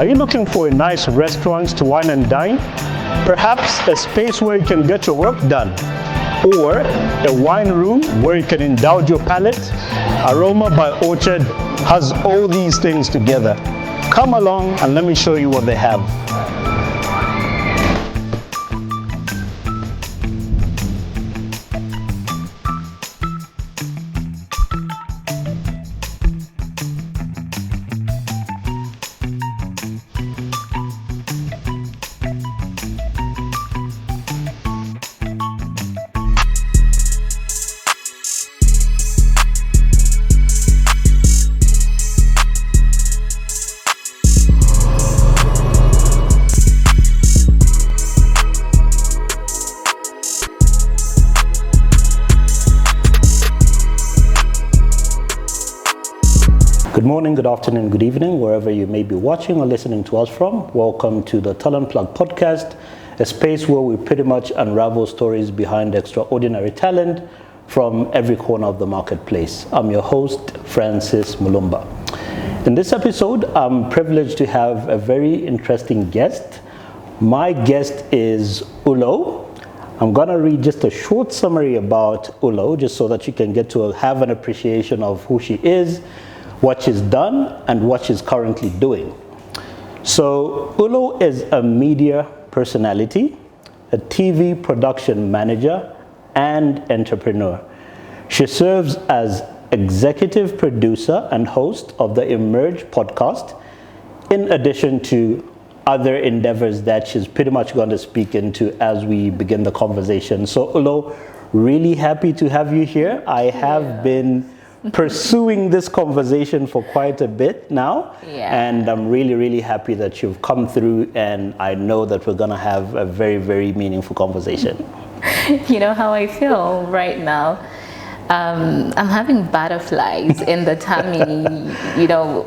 Are you looking for a nice restaurant to wine and dine? Perhaps a space where you can get your work done? Or a wine room where you can indulge your palate? Aroma by Orchard has all these things together. Come along and let me show you what they have. Good morning, good afternoon, good evening, wherever you may be watching or listening to us from. Welcome to the Talent Plug podcast, a space where we pretty much unravel stories behind extraordinary talent from every corner of the marketplace. I'm your host, Francis Mulumba. In this episode, I'm privileged to have a very interesting guest. My guest is Ulo. I'm gonna read just a short summary about Ulo, just so that you can get to have an appreciation of who she is, what she's done, and what she's currently doing. So Ulo is a media personality, a TV production manager, and entrepreneur. She serves as executive producer and host of the Emerge podcast, in addition to other endeavors that she's pretty much going to speak into as we begin the conversation. So Ulo, really happy to have you here. I have been pursuing this conversation for quite a bit now, and I'm really happy that you've come through, and I know that we're gonna have a very meaningful conversation. You know how I feel right now? I'm having butterflies in the tummy. You know,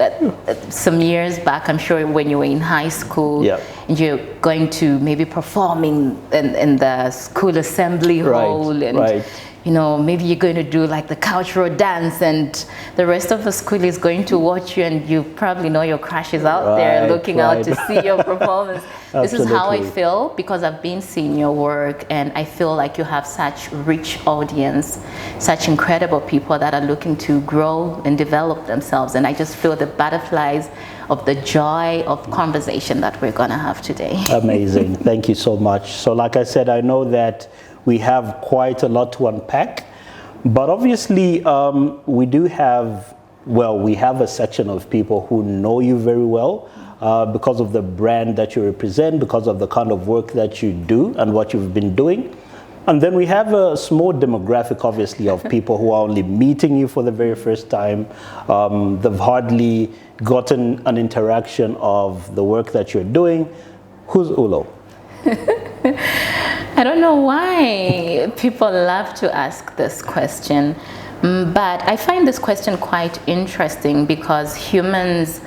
some years back, I'm sure when you were in high school, and you're going to maybe performing in the school assembly hall, and you know, maybe you're going to do like the cultural dance, and the rest of the school is going to watch you, and you probably know your crush is out there looking out to see your performance. This is how I feel, because I've been seeing your work, and I feel like you have such rich audience, such incredible people that are looking to grow and develop themselves, and I just feel the butterflies of the joy of conversation that we're gonna have today. Amazing. Thank you so much. So like I said, I know that we have quite a lot to unpack, but obviously we have a section of people who know you very well because of the brand that you represent, because of the kind of work that you do and what you've been doing. And then we have a small demographic, obviously, of people who are only meeting you for the very first time. They've hardly gotten an interaction of the work that you're doing. Who's Ulo? I don't know why people love to ask this question, but I find this question quite interesting because humans,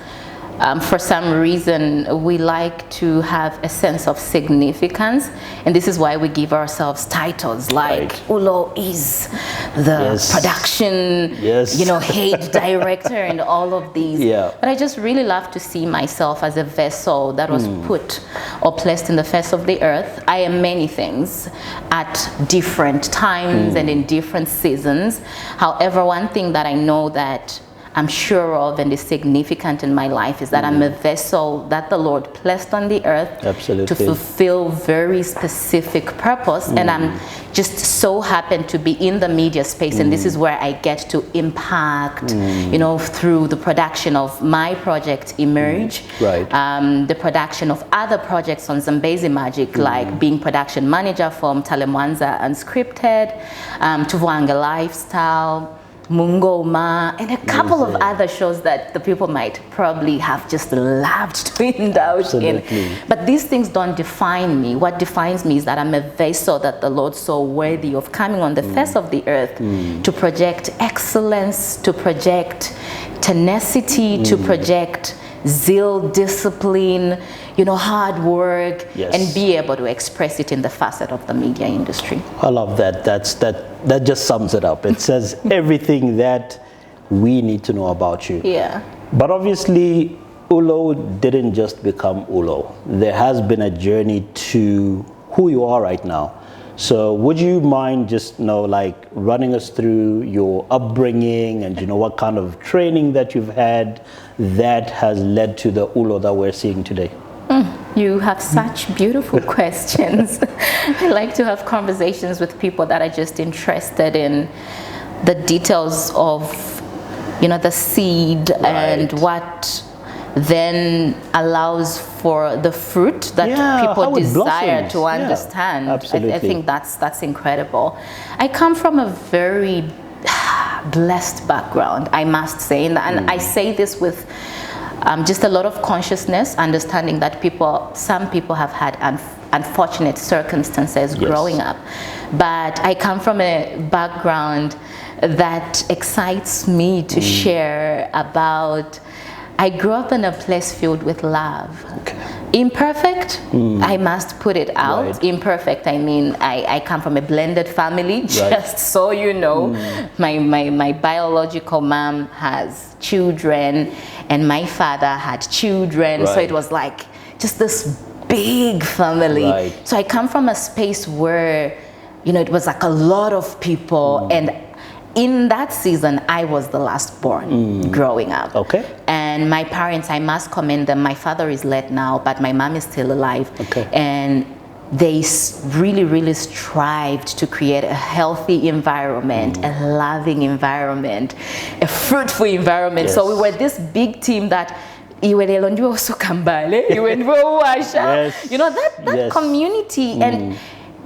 for some reason, we like to have a sense of significance, and this is why we give ourselves titles like Ulo is the production, you know, head director, and all of these. But I just really love to see myself as a vessel that was put or placed in the face of the earth. I am many things at different times and in different seasons. However, one thing that I know that I'm sure of and is significant in my life is that I'm a vessel that the Lord placed on the earth to fulfill very specific purpose, and I'm just so happen to be in the media space, and this is where I get to impact, you know, through the production of my project Emerge, the production of other projects on Zambezi Magic, like being production manager from Talemwanza Unscripted, Tuvanga Lifestyle, Mungoma, and a couple of other shows that the people might probably have just loved to indulge in. But these things don't define me. What defines me is that I'm a vessel that the Lord saw worthy of coming on the face of the earth to project excellence, to project tenacity, to project zeal, discipline, you know, hard work, and be able to express it in the facet of the media industry. I love that. That just sums it up. It says everything that we need to know about you. Yeah. But obviously, Ulo didn't just become Ulo. There has been a journey to who you are right now. So would you mind just like running us through your upbringing and what kind of training that you've had that has led to the Ulo that we're seeing today? You have such beautiful questions. I like to have conversations with people that are just interested in the details of the seed and what then allows for the fruit that people desire to understand. Absolutely. I think that's incredible. I come from a very blessed background, I must say, and I say this with just a lot of consciousness, understanding that some people have had unfortunate circumstances growing up, but I come from a background that excites me to share about. I grew up in a place filled with love. Okay. Imperfect, I must put it out. Right. Imperfect, I mean, I come from a blended family, just so you know. My biological mom has children, and my father had children, so it was like just this big family. Right. So I come from a space where, it was like a lot of people, and in that season, I was the last born growing up. Okay. And my parents, I must commend them. My father is late now, but my mom is still alive. Okay. And they really, really strived to create a healthy environment, a loving environment, a fruitful environment. Yes. So we were this big team that that community. And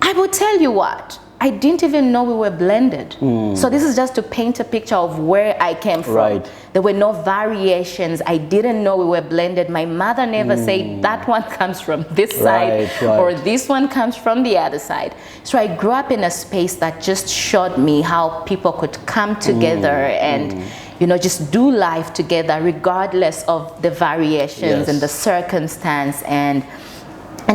I will tell you what, I didn't even know we were blended. So this is just to paint a picture of where I came from. Right. There were no variations. I didn't know we were blended. My mother never said that one comes from this side or this one comes from the other side. So I grew up in a space that just showed me how people could come together and just do life together regardless of the variations and the circumstance and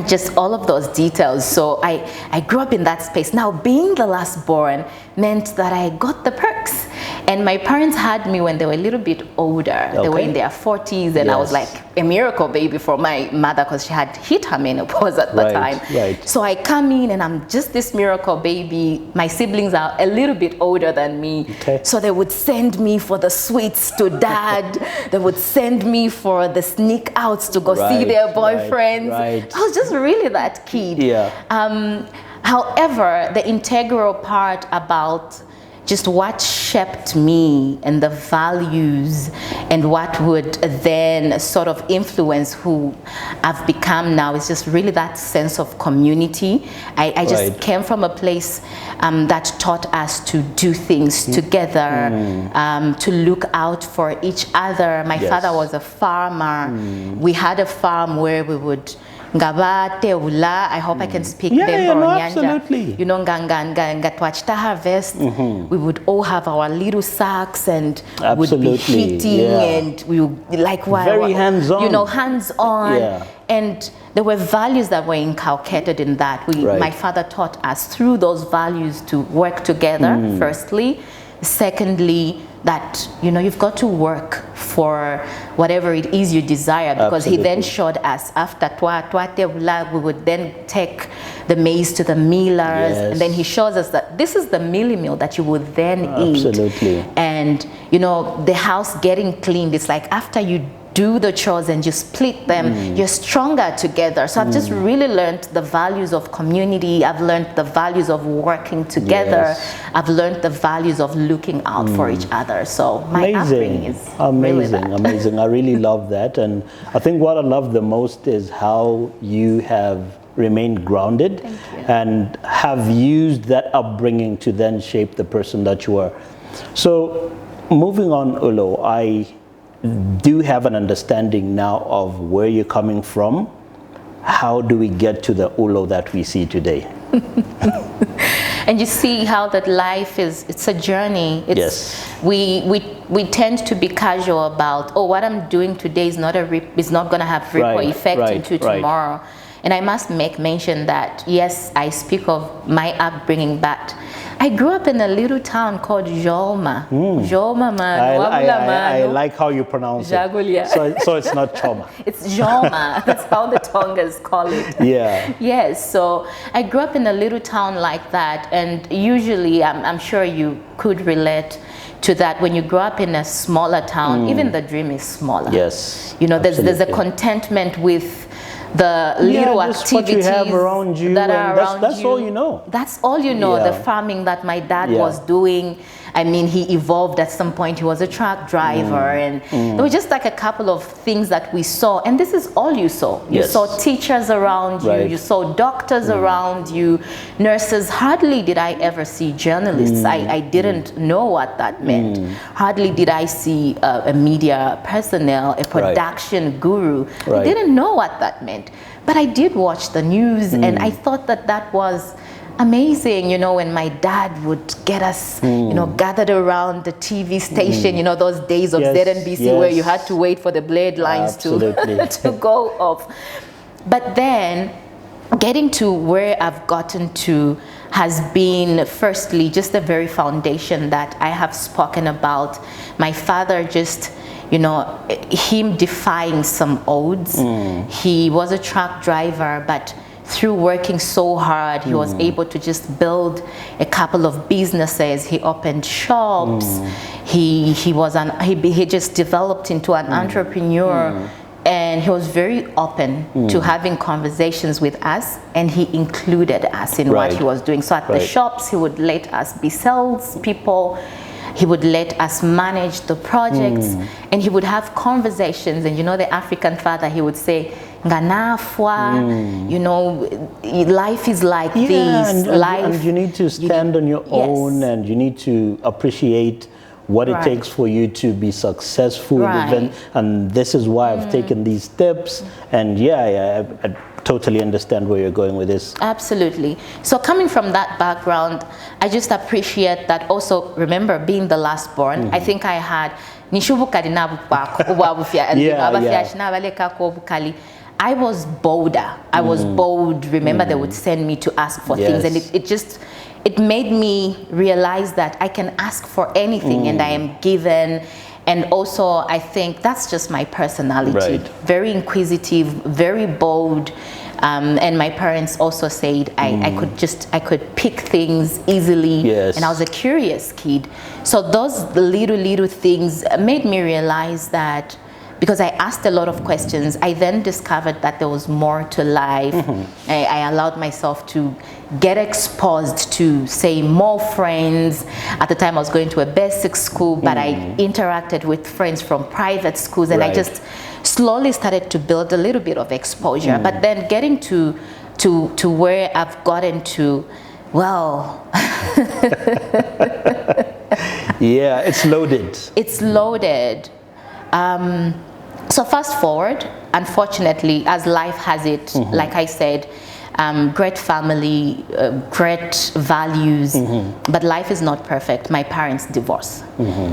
just all of those details. So I grew up in that space. Now, being the last born meant that I got the perks. And my parents had me when they were a little bit older. They were in their 40s, and I was like a miracle baby for my mother because she had hit her menopause at the time. Right. So I come in and I'm just this miracle baby. My siblings are a little bit older than me. Okay. So they would send me for the sweets to dad. They would send me for the sneak outs to go see their boyfriends. Right. I was just really that kid. Yeah. However, the integral part about just what shaped me and the values and what would then sort of influence who I've become now is just really that sense of community. I just came from a place that taught us to do things together, to look out for each other. My father was a farmer. We had a farm where we would I hope I can speak absolutely. Harvest. We would all have our little sacks and would be hitting and we would very hands-on. Hands-on. Yeah. And there were values that were inculcated in that. My father taught us through those values to work together, firstly. Secondly, that you've got to work for whatever it is you desire, because he then showed us after we would then take the maize to the millers, and then he shows us that this is the mealie meal that you would then eat. And the house getting cleaned, it's like after you do the chores and you split them, you're stronger together. So I've just really learned the values of community. I've learned the values of working together. I've learned the values of looking out for each other. So my upbringing is really that. Amazing. I really love that. And I think what I love the most is how you have remained grounded and have used that upbringing to then shape the person that you are. So moving on, Ulo, I do have an understanding now of where you're coming from. How do we get to the Ulo that we see today? And you see how that life it's a journey. We tend to be casual about, what I'm doing today is not going to have ripple effect into tomorrow. And I must make mention that, yes, I speak of my upbringing, but I grew up in a little town called Joma. Joma, man. I like how you pronounce it. So it's not Choma. It's Joma. That's how the Tongas call it. Yeah. Yes. So I grew up in a little town like that, and usually, I'm sure you could relate to that. When you grow up in a smaller town, even the dream is smaller. Yes. You know, there's a contentment with the little activities what you have around you, that are around that's you. all you know. That's all you know. Yeah. The farming that my dad was doing. I mean, he evolved at some point. He was a truck driver, and there were just like a couple of things that we saw. And this is all you saw. You saw teachers around you. You saw doctors around you, nurses. Hardly did I ever see journalists. I didn't know what that meant. Hardly did I see a media personnel, a production guru. I didn't know what that meant. But I did watch the news, and I thought that was amazing, you know, when my dad would get us, you know, gathered around the TV station, you know, those days of ZNBC where you had to wait for the blade lines to go off. But then getting to where I've gotten to has been, firstly, just the very foundation that I have spoken about. My father just, you know, him defying some odds. He was a truck driver, but through working so hard, he was able to just build a couple of businesses. He opened shops. He just developed into an entrepreneur, and he was very open to having conversations with us, and he included us in what he was doing. So at the shops, he would let us be salespeople. He would let us manage the projects, and he would have conversations. And you know, the African father, he would say, Nganafwa, you know, life is like this. And you need to stand on your own, and you need to appreciate what it takes for you to be successful. And this is why I've taken these steps. And I totally understand where you're going with this. Absolutely. So coming from that background, I just appreciate that. Also, remember, being the last born, I think I had I was bolder. I was bold. Remember, they would send me to ask for things, and it made me realize that I can ask for anything, and I am given. And also, I think that's just my personality. Very inquisitive, very bold. And my parents also said I could pick things easily, and I was a curious kid. So those little things made me realize that, because I asked a lot of questions, I then discovered that there was more to life. I allowed myself to get exposed to, say, more friends. At the time, I was going to a basic school, but I interacted with friends from private schools, and I just slowly started to build a little bit of exposure. But then getting to where I've gotten to, well... it's loaded. It's loaded. So fast forward, unfortunately, as life has it, like I said, great family, great values, but life is not perfect. My parents divorce.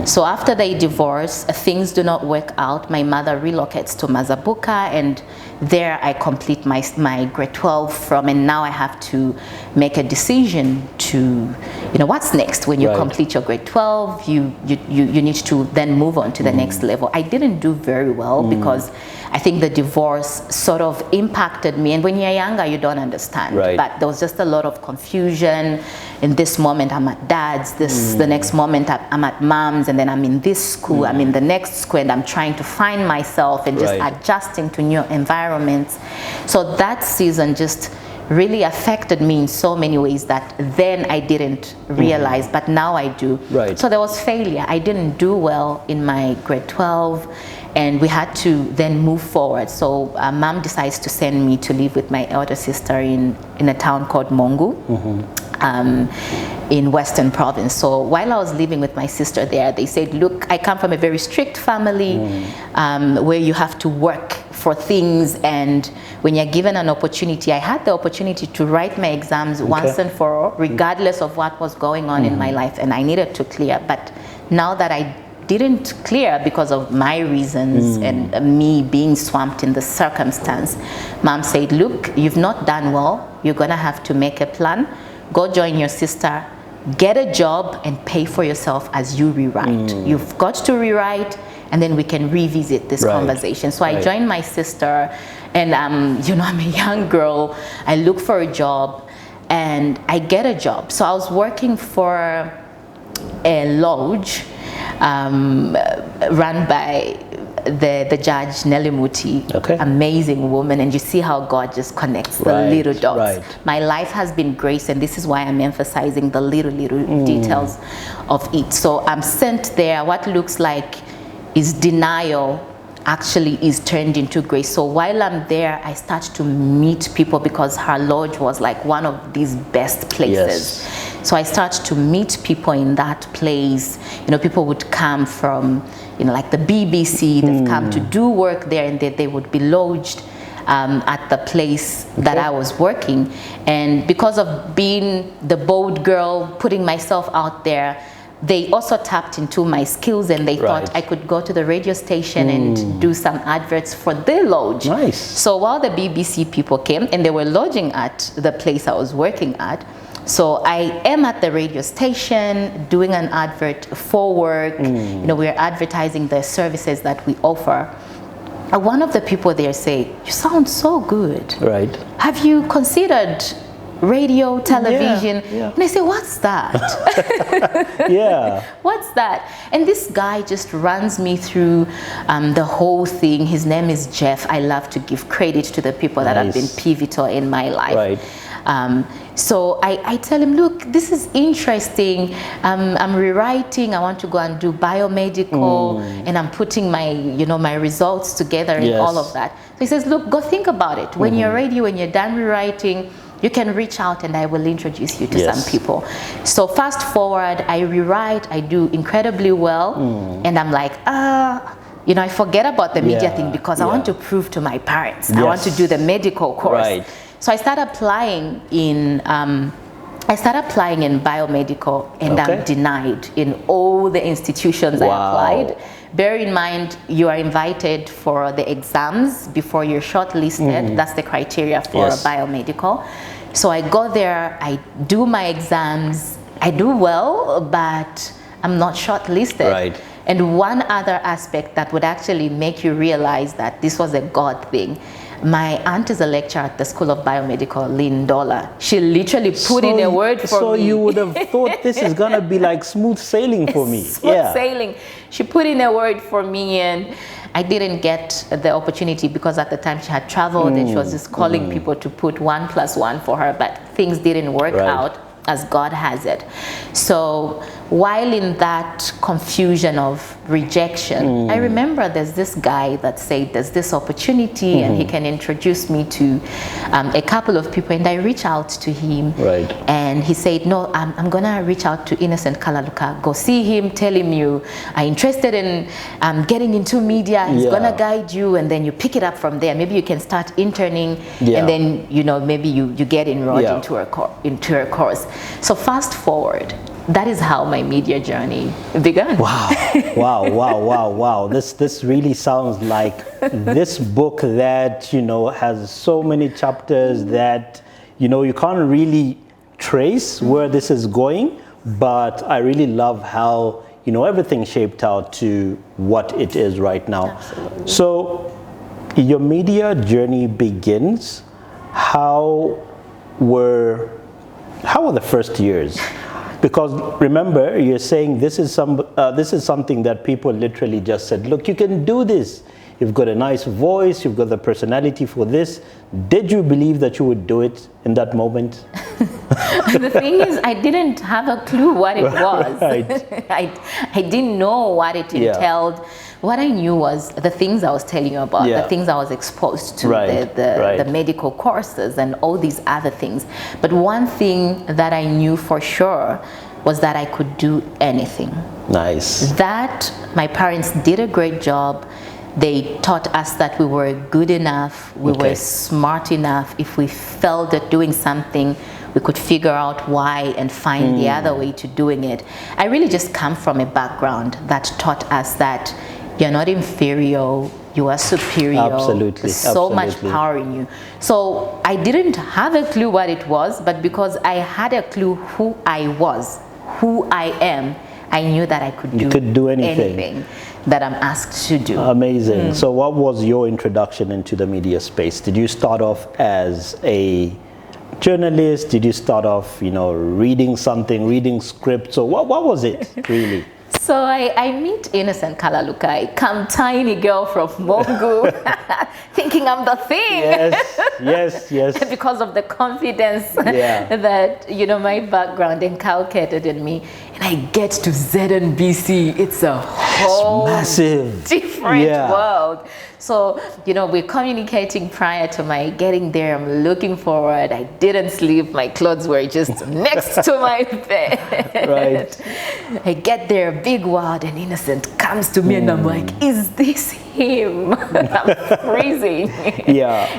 So after they divorce, things do not work out. My mother relocates to Mazabuka, and there I complete my grade 12 from, and now I have to make a decision to, you know, what's next. When you complete your grade 12, you need to then move on to the next level. I didn't do very well because I think the divorce sort of impacted me, and when you're younger, you don't understand. But there was just a lot of confusion. In this moment, I'm at dad's. The next moment, I'm at mom's, and then I'm in this school. I'm in the next school, and I'm trying to find myself and just adjusting to new environments. So that season just really affected me in so many ways that then I didn't realize, but now I do. So there was failure. I didn't do well in my grade 12, and we had to then move forward. So mom decides to send me to live with my elder sister in a town called Mongu. In Western Province. So while I was living with my sister there, they said, look, I come from a very strict family where you have to work for things, and when you're given an opportunity, I had the opportunity to write my exams once and for all, regardless of what was going on in my life, and I needed to clear. But now that I didn't clear because of my reasons and me being swamped in the circumstance, mom said, look, you've not done well, you're gonna have to make a plan. Go join your sister, get a job and pay for yourself as you rewrite. You've got to rewrite, and then we can revisit this conversation. So I joined my sister, and I'm a young girl. I look for a job, and I get a job. So I was working for a lodge run by the judge Nelly Muti, amazing woman, and you see how God just connects the little dots. My life has been grace, and this is why I'm emphasizing the little details of it. So I'm sent there. What looks like is denial actually is turned into grace. So while I'm there, I start to meet people, because her lodge was like one of these best places. So I start to meet people in that place. People would come from, like the BBC, they've come to do work there, and they would be lodged at the place that I was working. And because of being the bold girl, putting myself out there, they also tapped into my skills, and they thought I could go to the radio station and do some adverts for their lodge. Nice. So while the BBC people came, and they were lodging at the place I was working at, so I am at the radio station doing an advert for work. We're advertising the services that we offer. One of the people there say, "You sound so good. Right. Have you considered radio, television?" And I say, "What's that?" What's that? And this guy just runs me through the whole thing. His name is Jeff. I love to give credit to the people that have been pivotal in my life. So I tell him, "Look, this is interesting. I'm rewriting. I want to go and do biomedical, and I'm putting my, my results together and all of that." So he says, "Look, go think about it. When you're ready, when you're done rewriting, you can reach out, and I will introduce you to some people." So fast forward, I rewrite. I do incredibly well, and I'm like, I forget about the media thing, because I want to prove to my parents. I want to do the medical course. So I started applying in biomedical, and I'm denied in all the institutions I applied. Bear in mind, you are invited for the exams before you're shortlisted. That's the criteria for biomedical. So I go there, I do my exams, I do well, but I'm not shortlisted. And one other aspect that would actually make you realize that this was a God thing. My aunt is a lecturer at the School of Biomedical, Lynn Dollar. She literally put in a word for me. So you would have thought this is going to be like smooth sailing for me. Smooth sailing. She put in a word for me, and I didn't get the opportunity because at the time she had traveled and she was just calling people to put 1 + 1 for her, but things didn't work out as God has it. So while in that confusion of rejection, I remember there's this guy that said there's this opportunity and he can introduce me to a couple of people, and I reach out to him and he said, "No, I'm gonna reach out to Innocent Kalaluka. Go see him, tell him you are interested in getting into media. He's gonna guide you, and then you pick it up from there. Maybe you can start interning and then maybe you get enrolled into a course." So fast forward, that is how my media journey began. Wow. This really sounds like this book that, has so many chapters that, you can't really trace where this is going, but I really love how, everything shaped out to what it is right now. Absolutely. So your media journey begins. How were the first years? Because remember, you're saying this is something that people literally just said, "Look, you can do this. You've got a nice voice. You've got the personality for this." Did you believe that you would do it in that moment? The thing is, I didn't have a clue what it was. I didn't know what it entailed. What I knew was the things I was telling you about, the things I was exposed to, the medical courses and all these other things. But one thing that I knew for sure was that I could do anything. Nice. That my parents did a great job. They taught us that we were good enough, we were smart enough. If we felt that doing something, we could figure out why and find the other way to doing it. I really just come from a background that taught us that you're not inferior, you are superior. Absolutely. There's so much power in you. So I didn't have a clue what it was, but because I had a clue who I was, who I am, I knew that I could do anything that I'm asked to do. Amazing. So what was your introduction into the media space? Did you start off as a journalist? Did you start off, reading scripts? Or what was it really? So I meet Innocent Kalalukai, come tiny girl from Mongu, thinking I'm the thing. Yes. Because of the confidence that, my background inculcated in me. And I get to ZNBC, it's a whole massive, different world. So, we're communicating prior to my getting there. I'm looking forward. I didn't sleep. My clothes were just next to my bed. Right. I get there, big world, and Innocent comes to me and I'm like, is this him? I'm freezing.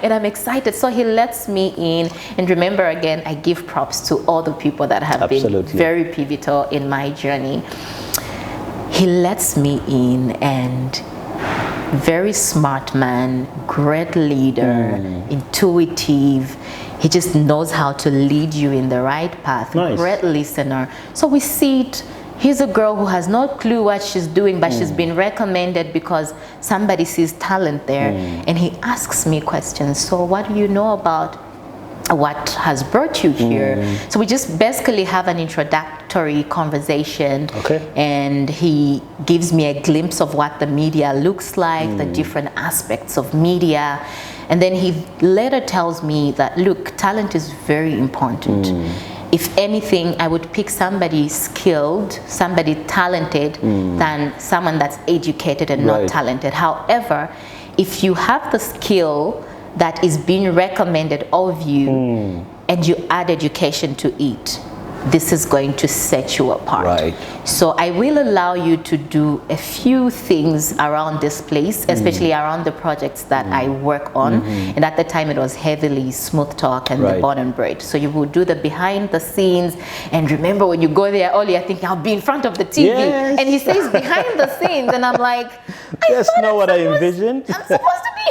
And I'm excited. So he lets me in. And remember, again, I give props to all the people that have been very pivotal in my journey. He lets me in, and very smart man, great leader, intuitive. He just knows how to lead you in the right path. Great listener. So we see it. Here's a girl who has no clue what she's doing, but she's been recommended because somebody sees talent there. And he asks me questions. So what do you know about what has brought you here? So we just basically have an introductory conversation, and he gives me a glimpse of what the media looks like, the different aspects of media, and then he later tells me that, look, talent is very important. If anything, I would pick somebody skilled, somebody talented, than someone that's educated and not talented. However, if you have the skill that is being recommended of you, and you add education to it, this is going to set you apart. So I will allow you to do a few things around this place, especially around the projects that I work on. And at the time it was heavily Smooth Talk and the Born and Bred. So you will do the behind the scenes, and remember when you go there, all you're thinking, I'll be in front of the TV. And he says behind the scenes, and I'm like, that's not what I envisioned. I'm supposed to be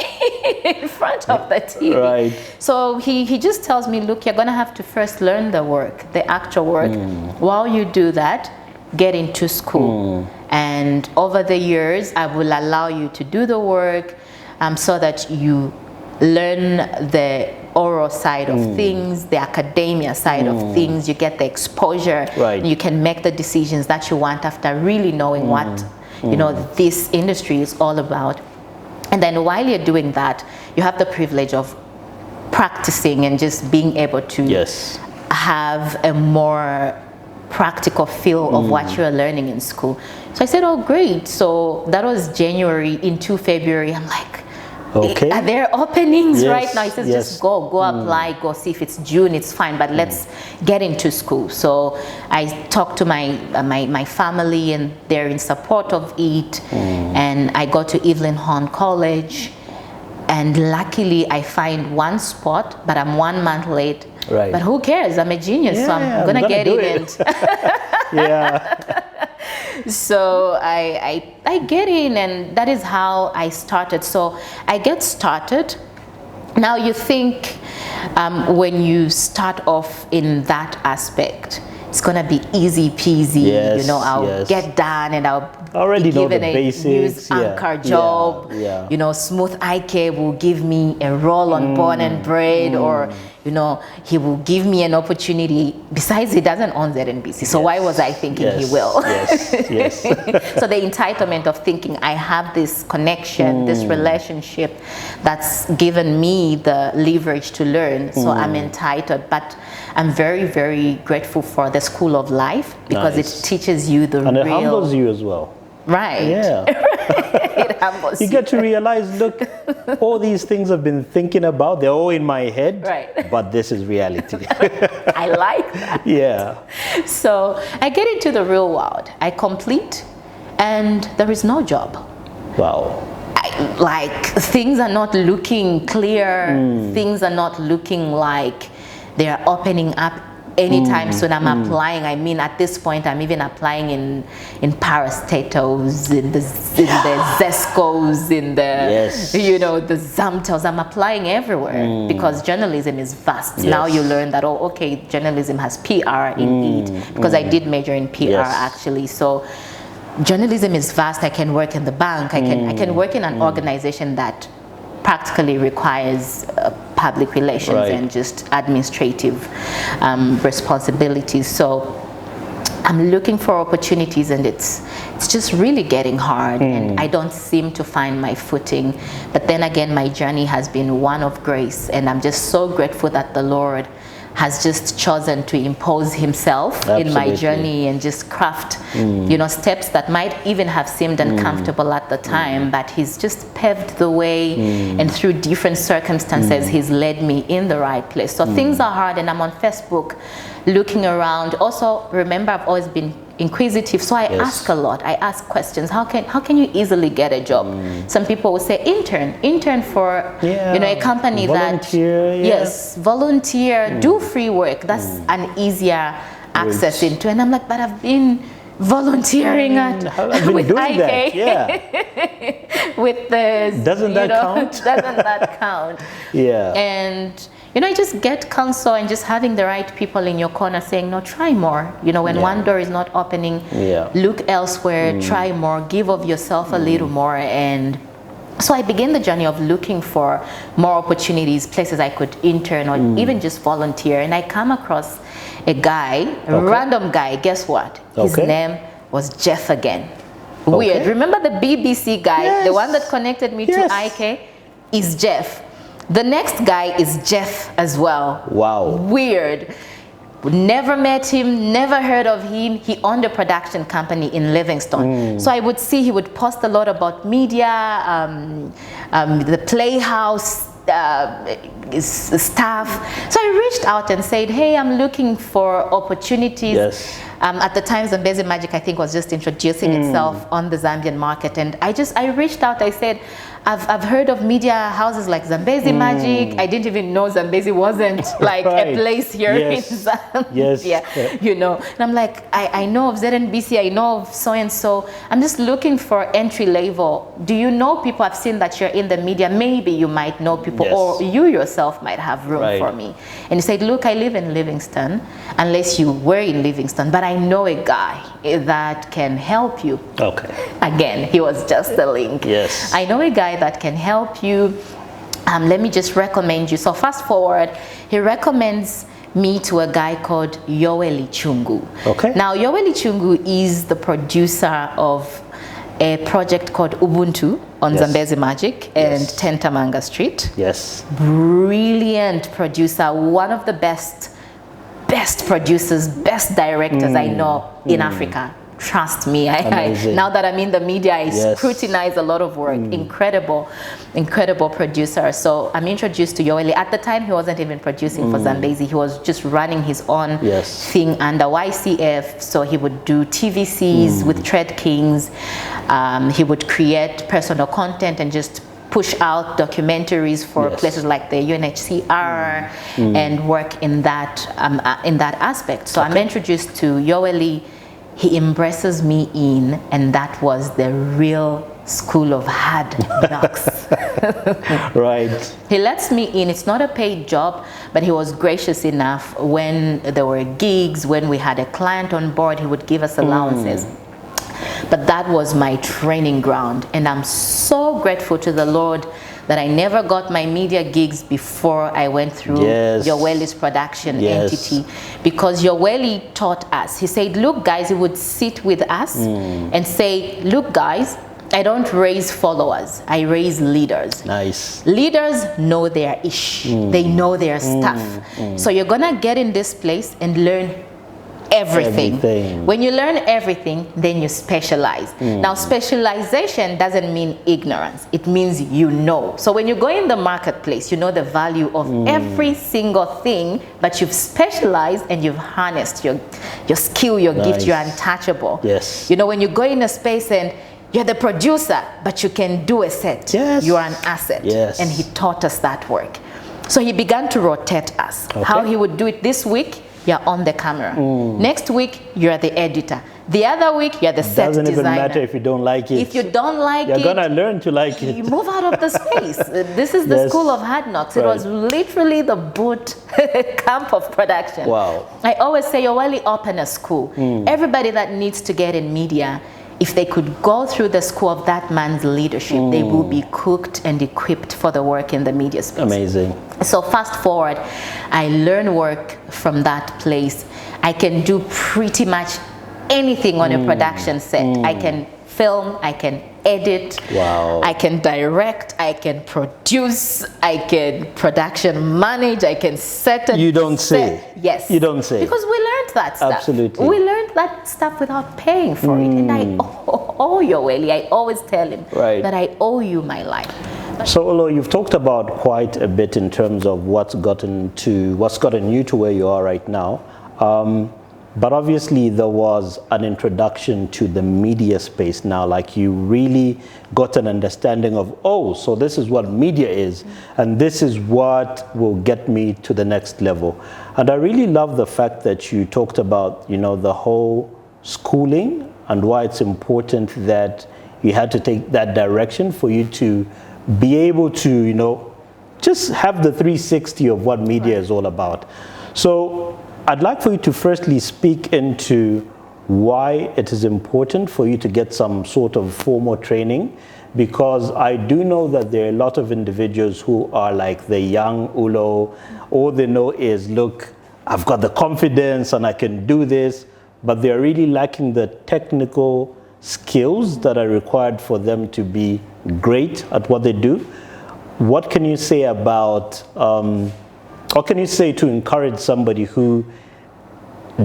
in front of the TV. So he just tells me, look, you're gonna have to first learn the work, the actual work. While you do that, get into school. And over the years, I will allow you to do the work so that you learn the oral side of things, the academia side of things. You get the exposure. You can make the decisions that you want after really knowing what this industry is all about. And then while you're doing that, you have the privilege of practicing and just being able to have a more practical feel of what you're learning in school. So I said, oh, great. So that was January. Into February, I'm like, are there openings right now? He says, just go apply, go see. If it's June, it's fine, but let's get into school. So I talked to my family, and they're in support of it. And I go to Evelyn Horn College, and luckily I find one spot, but I'm 1 month late. But who cares? I'm a genius, so I'm gonna get in. So I get in, and that is how I started. So I get started. Now you think when you start off in that aspect, it's gonna be easy peasy. I'll get done, and I'll already be given know the a basics. news anchor job. Smooth IK will give me a role on Born and Bred, or he will give me an opportunity. Besides, he doesn't own ZNBC, so why was I thinking he will? So the entitlement of thinking I have this connection, this relationship that's given me the leverage to learn, so I'm entitled. But I'm very, very grateful for the School of Life, because it teaches you the and it real... humbles you as well. It humbles you get to realize, look, all these things I've been thinking about, they're all in my head, but this is reality. I like that. So I get into the real world. I complete, and there is no job. Things are not looking clear. Things are not looking like they are opening up anytime soon. I'm applying. I mean, at this point, I'm even applying in parastatals, in the Zescos, in the the Zamtels. I'm applying everywhere because journalism is vast. Yes. Now you learn that journalism has PR in it, because I did major in PR actually. So journalism is vast. I can work in the bank. I can work in an organization that practically requires public relations and just administrative responsibilities. So I'm looking for opportunities, and it's just really getting hard, and I don't seem to find my footing. But then again, my journey has been one of grace, and I'm just so grateful that the Lord has just chosen to impose himself in my journey and just craft steps that might even have seemed uncomfortable at the time, but he's just paved the way, and through different circumstances he's led me in the right place. So things are hard, and I'm on Facebook looking around. Also, remember, I've always been inquisitive, so I ask a lot. I ask questions. How can you easily get a job? Some people will say intern for a company volunteer, volunteer, do free work. That's an easier access into. And I'm like, but I've been volunteering with IK. With the doesn't that count? Doesn't that count? And I just get counsel, and just having the right people in your corner saying, no, try more. When one door is not opening, look elsewhere, try more, give of yourself a little more. And so I began the journey of looking for more opportunities, places I could intern or even just volunteer. And I come across a guy, a random guy. Guess what? His name was Jeff again. Weird. Remember the BBC guy, the one that connected me to IK, is Jeff. The next guy is Jeff as well. Wow. Weird. Never met him, never heard of him. He owned a production company in Livingston. So I would see he would post a lot about media, the Playhouse staff. So I reached out and said, hey, I'm looking for opportunities. At the time, Zambezi Magic, I think, was just introducing itself on the Zambian market. And I reached out, I said, I've heard of media houses like Zambezi Magic. I didn't even know Zambezi wasn't like a place here in Zambia. And I'm like, I know of ZNBC, I know of so-and-so. I'm just looking for entry level. Do you know people? I've seen that you're in the media. Maybe you might know people, or you yourself might have room for me. And he said, look, I live in Livingston, unless you were in Livingston, but I know a guy that can help you. Again, he was just a link. I know a guy that can help you. Let me just recommend you. So fast forward, he recommends me to a guy called Yoeli Chungu. Now, Yoeli Chungu is the producer of a project called Ubuntu on Zambezi Magic and Tentamanga Street. Brilliant producer, one of the best producers, best directors I know in Africa. Trust me, now that I'm in the media, I scrutinize a lot of work. Incredible producer. So I'm introduced to Yoeli. At the time, he wasn't even producing for Zambezi. He was just running his own thing under YCF. So he would do TVCs with Tread Kings. He would create personal content and just push out documentaries for places like the UNHCR and work in that aspect. So I'm introduced to Yoeli. He embraces me in, and that was the real school of hard knocks. He lets me in. It's not a paid job, but he was gracious enough. When there were gigs, when we had a client on board, he would give us allowances. But that was my training ground, and I'm so grateful to the Lord that I never got my media gigs before I went through Yoeli's production entity, because Yoeli taught us. He said, look guys, he would sit with us and say, look guys, I don't raise followers, I raise leaders. Leaders know their ish, they know their stuff. So you're gonna get in this place and learn everything. When you learn everything, then you specialize. Now, specialization doesn't mean ignorance. It means you know. So when you go in the marketplace, you know the value of every single thing, but you've specialized and you've harnessed your skill, your gift, you're untouchable. When you go in a space and you're the producer, but you can do a set, you are an asset. And he taught us that work. So he began to rotate us. How he would do it this week, you're on the camera. Next week, you're the editor. The other week, you're the set designer. Doesn't even matter if you don't like it. If you don't like you're it, gonna learn to like it. you move out of the space. This is the Yes. school of hard knocks. It Right. was literally the boot camp of production. Wow. I always say, you only open a school. Everybody that needs to get in media, if they could go through the school of that man's leadership, they will be cooked and equipped for the work in the media space. Amazing. So fast forward, I learn work from that place. I can do pretty much anything on a production set. I can film, I can edit, Wow. I can direct, I can produce, I can production manage, I can set a You don't say. set. Yes. You don't say. Because we learned that stuff. Absolutely. We learned that stuff without paying for it. And I owe Yoweli. I always tell him Right. that I owe you my life. So, Olo, you've talked about quite a bit in terms of what's gotten you to where you are right now. But obviously there was an introduction to the media space now, like you really got an understanding of, oh, so this is what media is, and this is what will get me to the next level. And I really love the fact that you talked about, the whole schooling and why it's important that you had to take that direction for you to be able to, just have the 360 of what media is all about. So I'd like for you to firstly speak into why it is important for you to get some sort of formal training, because I do know that there are a lot of individuals who are like the young Ulo. All they know is, look, I've got the confidence and I can do this, but they're really lacking the technical skills that are required for them to be great at what they do. What can you say about what can you say to encourage somebody who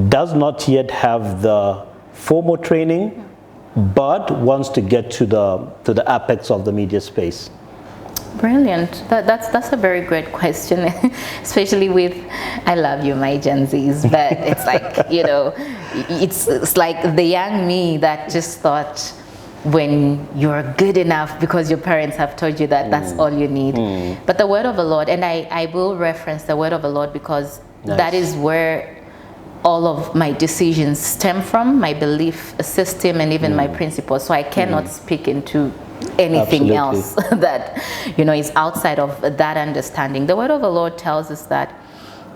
does not yet have the formal training but wants to get to the apex of the media space? Brilliant. That's a very great question, especially with, I love you, my Gen Zs, but it's like, it's like the young me that just thought when you're good enough because your parents have told you that that's all you need. But the word of the Lord, and I will reference the word of the Lord because that is where all of my decisions stem from, my belief system and even my principles. So I cannot speak into anything else that is outside of that understanding. The word of the Lord tells us that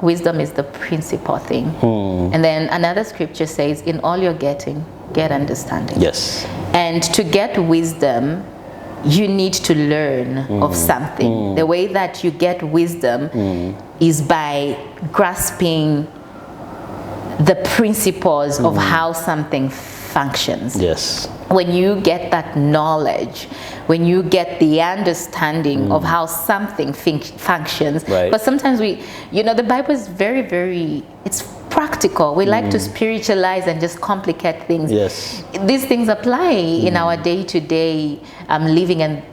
wisdom is the principal thing. And then another scripture says, in all you're getting, get understanding. Yes. And to get wisdom, you need to learn of something. The way that you get wisdom is by grasping the principles of how something functions. Yes. When you get that knowledge, when you get the understanding of how something functions, Right. but sometimes the Bible is very, very, it's practical. We like to spiritualize and just complicate things. Yes. These things apply in our day-to-day living, and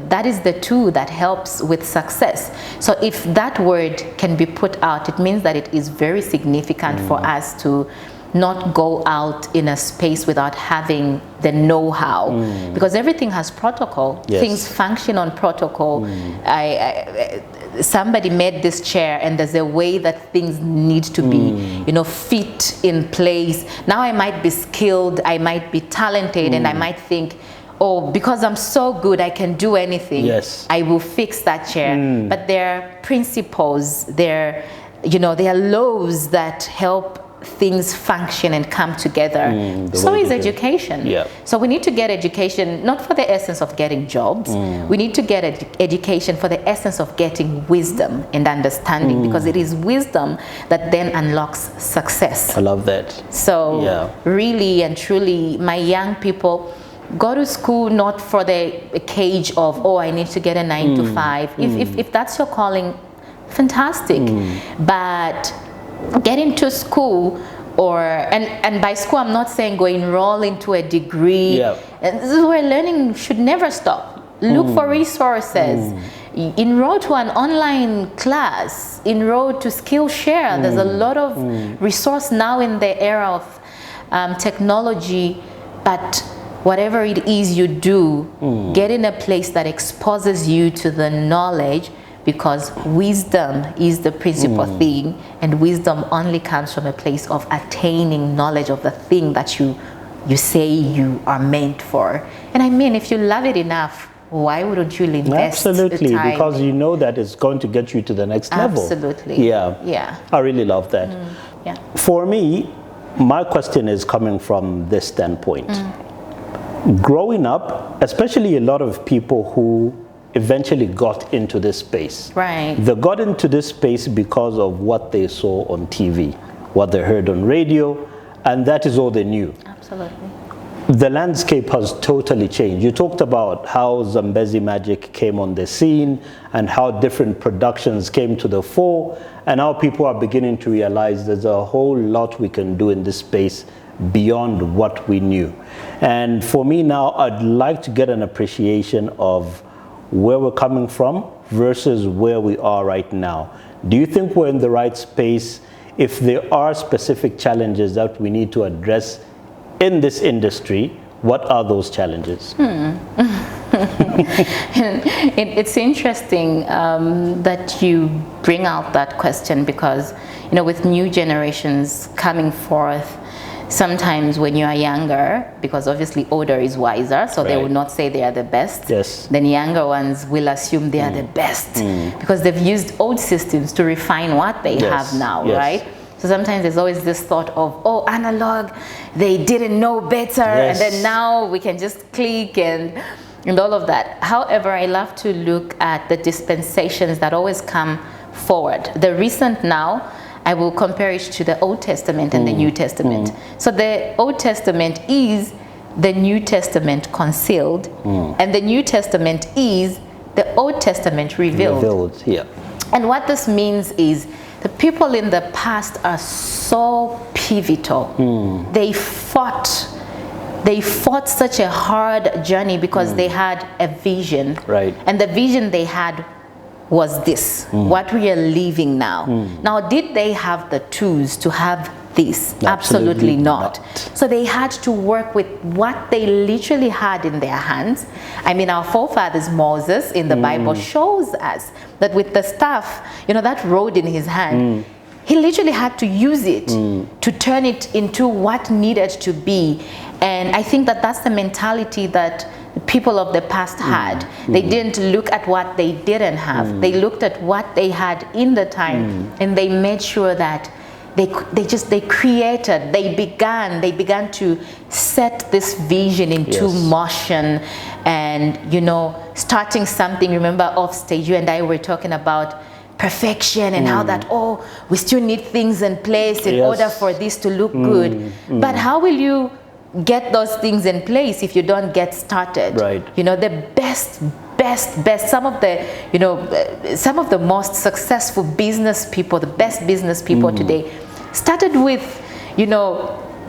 that is the tool that helps with success. So if that word can be put out, it means that it is very significant for us to not go out in a space without having the know-how, because everything has protocol. Yes. Things function on protocol. Somebody made this chair and there's a way that things need to be fit in place. Now I might be skilled, I might be talented, and I might think, oh, because I'm so good I can do anything. Yes. I will fix that chair. But there are principles, there are laws that help things function and come together. So is education. Yeah. So we need to get education not for the essence of getting jobs. We need to get education for the essence of getting wisdom and understanding, because it is wisdom that then unlocks success. I love that. So really and truly, my young people, go to school not for the cage of, oh, I need to get a 9 to 5. If that's your calling, fantastic. But get into school, and by school I'm not saying go enroll into a degree. And this is where learning should never stop. Look for resources. Enroll to an online class. Enroll to Skillshare. There's a lot of resource now in the era of technology. But whatever it is you do, get in a place that exposes you to the knowledge, because wisdom is the principal thing, and wisdom only comes from a place of attaining knowledge of the thing that you say you are meant for. And I mean, if you love it enough, why wouldn't you invest Absolutely, the time? because you know that it's going to get you to the next level. Absolutely. Yeah. I really love that. Yeah. For me, my question is coming from this standpoint. Growing up, especially a lot of people who eventually got into this space. Right. They got into this space because of what they saw on TV, what they heard on radio, and that is all they knew. Absolutely. The landscape has totally changed. You talked about how Zambezi Magic came on the scene and how different productions came to the fore, and how people are beginning to realize there's a whole lot we can do in this space beyond what we knew. And for me now, I'd like to get an appreciation of where we're coming from versus where we are right now. Do you think we're in the right space? If there are specific challenges that we need to address in this industry, what are those challenges? It's interesting that you bring out that question, because with new generations coming forth, sometimes when you are younger, because obviously older is wiser, so they Right. will not say they are the best. Yes. Then younger ones will assume they are the best because they've used old systems to refine what they Yes. have now, Yes. right? So sometimes there's always this thought of, oh, analog, they didn't know better, and Yes. then now we can just click and all of that. However, I love to look at the dispensations that always come forward. The recent now, I will compare it to the Old Testament and the New Testament. So the Old Testament is the New Testament concealed, and the New Testament is the Old Testament revealed. Yeah. And what this means is the people in the past are so pivotal. They fought such a hard journey because they had a vision. Right. And the vision they had was this, what we are living now. Now, did they have the tools to have this? Absolutely not. So they had to work with what they literally had in their hands. I mean, our forefathers, Moses, in the Bible shows us that with the staff, that rod in his hand, he literally had to use it to turn it into what needed to be. And I think that that's the mentality that people of the past had. They didn't look at what they didn't have. They looked at what they had in the time, and they made sure that they created, they began to set this vision into motion, and starting something. Remember off stage, you and I were talking about perfection and how that, we still need things in place in order for this to look good. But how will you get those things in place if you don't get started? Right. The best, some of the most successful business people, the best business people today, started with,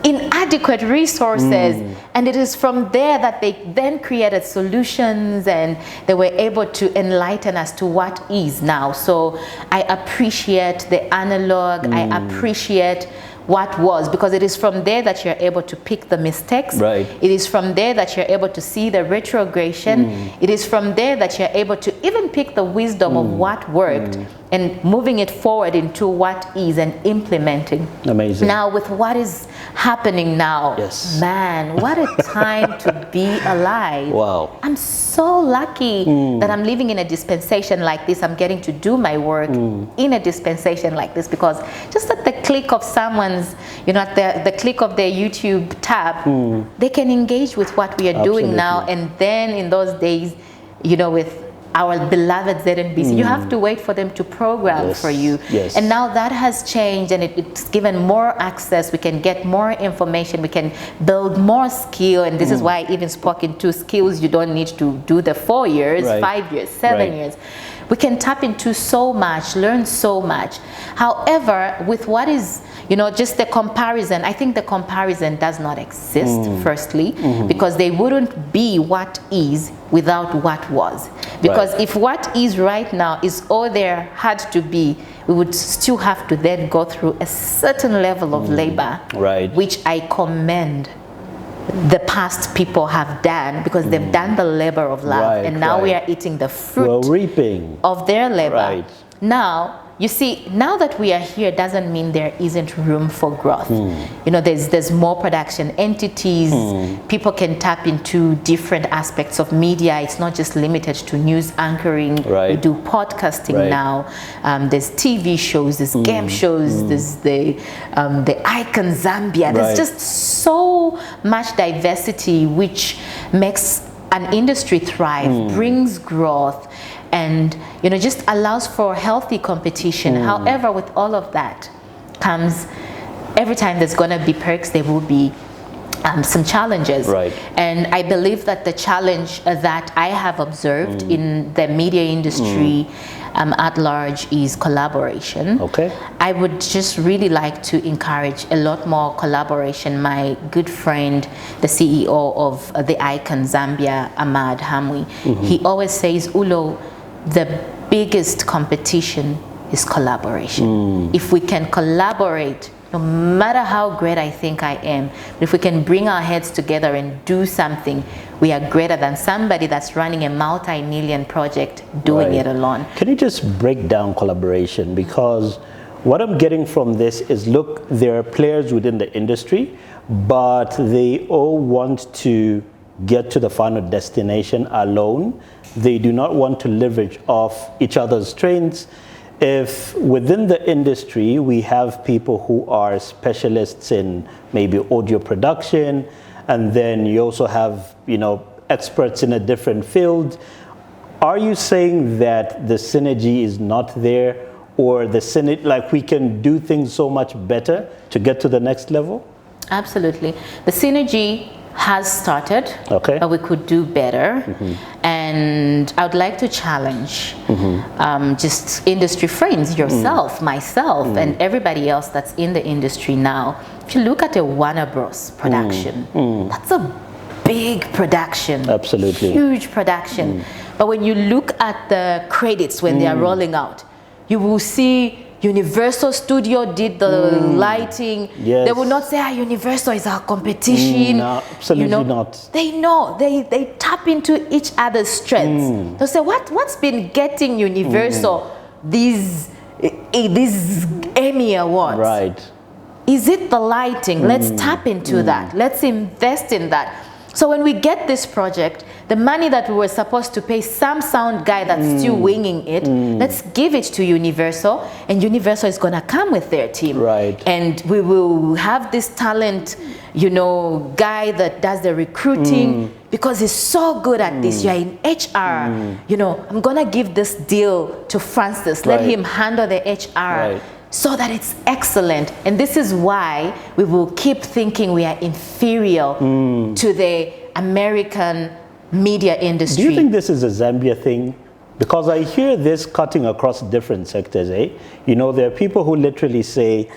inadequate resources, and it is from there that they then created solutions, and they were able to enlighten us to what is now. So I appreciate the analog, I appreciate what was, because it is from there that you're able to pick the mistakes. Right. It is from there that you're able to see the retrogression. It is from there that you're able to even pick the wisdom of what worked and moving it forward into what is and implementing. Amazing. Now with what is happening now, man, what a time to be alive. Wow. I'm so lucky that I'm living in a dispensation like this. I'm getting to do my work in a dispensation like this, because just at the click of someone's, at the click of their YouTube tab, they can engage with what we are doing now. And then in those days, with our beloved ZNBC, you have to wait for them to program for you. Yes. And now that has changed, and it's given more access. We can get more information. We can build more skill. And this is why I even spoke into skills. You don't need to do the 4 years, 5 years, 7 years. We can tap into so much, learn so much. However, with what is, just the comparison, I think the comparison does not exist, firstly, because they wouldn't be what is without what was. Because if what is right now is all there had to be, we would still have to then go through a certain level of labor, which I commend the past people have done, because they've done the labor of love, Right, and now we right. are eating the We're fruit reaping. of their labor. Right. Now, you see, now that we are here doesn't mean there isn't room for growth. You know, there's more production entities. People can tap into different aspects of media. It's not just limited to news anchoring. Right. We do podcasting Right. now. There's TV shows, there's game shows, there's the Icon Zambia. There's Right. just so much diversity, which makes an industry thrive, brings growth, and you know, just allows for healthy competition. However, with all of that comes, every time there's going to be perks, there will be some challenges. Right. And I believe that the challenge that I have observed in the media industry at large is collaboration. Okay. I would just really like to encourage a lot more collaboration. My good friend, the CEO of the Icon Zambia, Ahmad Hamwi, he always says, Ulo, the biggest competition is collaboration. If we can collaborate, no matter how great I think I am, if we can bring our heads together and do something, we are greater than somebody that's running a multi-million project doing Right. it alone. Can you just break down collaboration? Because what I'm getting from this is, look, there are players within the industry, but they all want to get to the final destination alone. They do not want to leverage off each other's strengths. If within the industry we have people who are specialists in maybe audio production, and then you also have, you know, experts in a different field, are you saying that the synergy is not there, or the synergy, like we can do things so much better to get to the next level? Absolutely. The synergy has started, Okay. but we could do better. And I would like to challenge just industry friends, yourself, myself, and everybody else that's in the industry now. If you look at a Warner Bros. Production, that's a big production. Absolutely. Huge production. But when you look at the credits when they are rolling out, you will see Universal Studio did the lighting. Yes. They will not say, Universal is our competition. No, absolutely not. They know, they tap into each other's strengths. They'll say, what's been getting Universal these Emmy awards? Right. Is it the lighting? Let's tap into that. Let's invest in that. So when we get this project, the money that we were supposed to pay some sound guy that's still winging it, let's give it to Universal, and Universal is going to come with their team. Right. And we will have this talent, you know, guy that does the recruiting, because he's so good at this. You're in HR. You know, I'm going to give this deal to Francis. Let Right. him handle the HR. Right. So that it's excellent. And this is why we will keep thinking we are inferior to the American media industry. Do you think this is a Zambia thing? Because I hear this cutting across different sectors, eh? You know, there are people who literally say,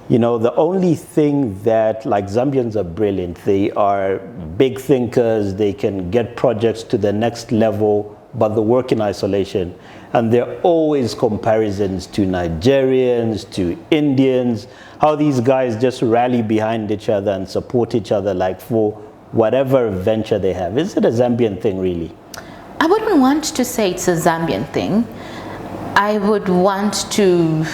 you know, the only thing that, like, Zambians are brilliant. They are big thinkers. They can get projects to the next level, but they work in isolation. And there are always comparisons to Nigerians, to Indians, how these guys just rally behind each other and support each other, like, for whatever venture they have. Is it a Zambian thing, really? I wouldn't want to say it's a Zambian thing. I would want to,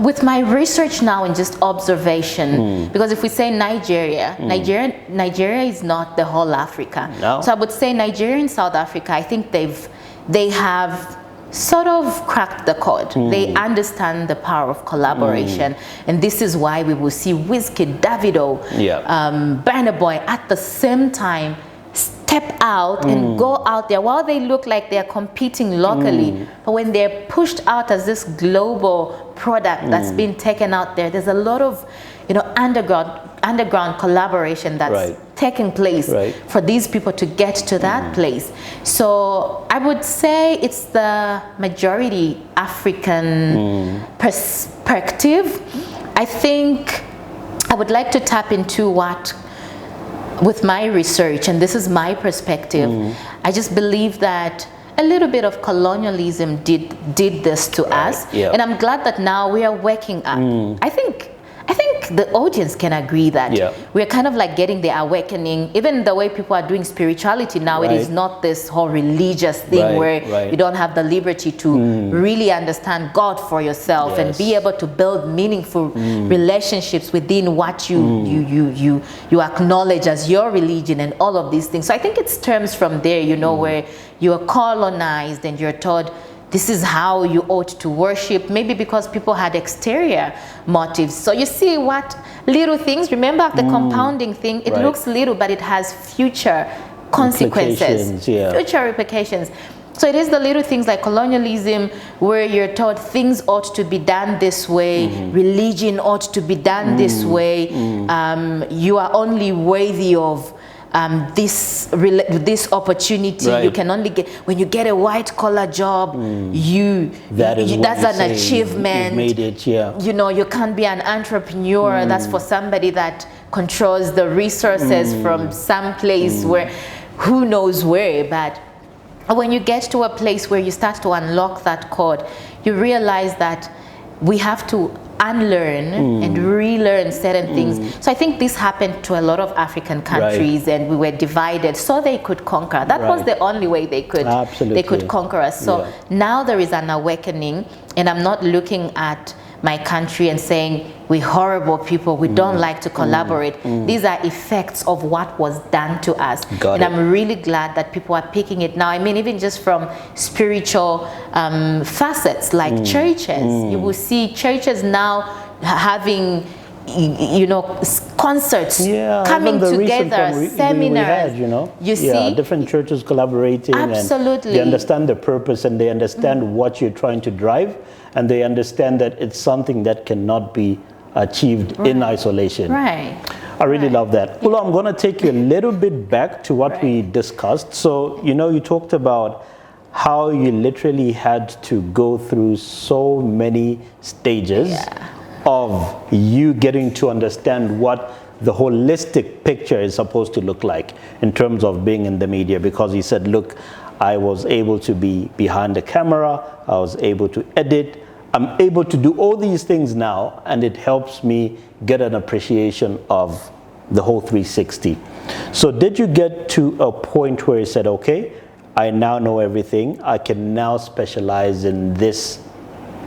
with my research now and just observation, because if we say Nigeria, Nigeria is not the whole Africa. No. So I would say Nigeria and South Africa, I think they have sort of cracked the code. They understand the power of collaboration, and this is why we will see Wizkid, Davido, Burna Boy at the same time step out and go out there while they look like they're competing locally, but when they're pushed out as this global product that's been taken out there, there's a lot of, you know, underground collaboration that's taking place for these people to get to that place. So I would say it's the majority African perspective. I think I would like to tap into what, with my research, and this is my perspective, I just believe that a little bit of colonialism did this to us, and I'm glad that now we are waking up. I think the audience can agree that Yeah. we're kind of like getting the awakening. Even the way people are doing spirituality now, it is Right. not this whole religious thing Right, where right. you don't have the liberty to really understand God for yourself and be Yes. able to build meaningful relationships within what you acknowledge as your religion and all of these things. So I think it stems from there, you know, where you are colonized and you're told this is how you ought to worship, maybe because people had exterior motives. So you see what little things, remember the compounding thing, it Right. looks little, but it has future consequences, Implications, yeah. future repercussions. So it is the little things like colonialism, where you're told things ought to be done this way, religion ought to be done this way, you are only worthy of this opportunity. Right. You can only get when you get a white collar job. That's what an you say, achievement. you've made it, yeah. You know, you can't be an entrepreneur. That's for somebody that controls the resources from some place where, who knows where. But when you get to a place where you start to unlock that code, you realize that we have to unlearn and relearn certain things. So I think this happened to a lot of African countries, and we were divided so they could conquer. That was Right. the only way they could Absolutely. conquer us. So Yeah. now there is an awakening, and I'm not looking at my country and saying we're horrible people, we don't like to collaborate. These are effects of what was done to us. Got and it. I'm really glad that people are picking it now. I mean, even just from spiritual facets like churches, you will see churches now having, you know, concerts coming even the recent together, one we seminars. had, you know, You see, different churches collaborating, Absolutely. and they understand the purpose and they understand what you're trying to drive, and they understand that it's something that cannot be achieved in isolation. right? I really love that. Ulo, I'm going to take you a little bit back to what we discussed. So, you know, you talked about how you literally had to go through so many stages of you getting to understand what the holistic picture is supposed to look like in terms of being in the media, because he said, look, I was able to be behind the camera, I was able to edit, I'm able to do all these things now, and it helps me get an appreciation of the whole 360. So did you get to a point where you said, okay, I now know everything, I can now specialize in this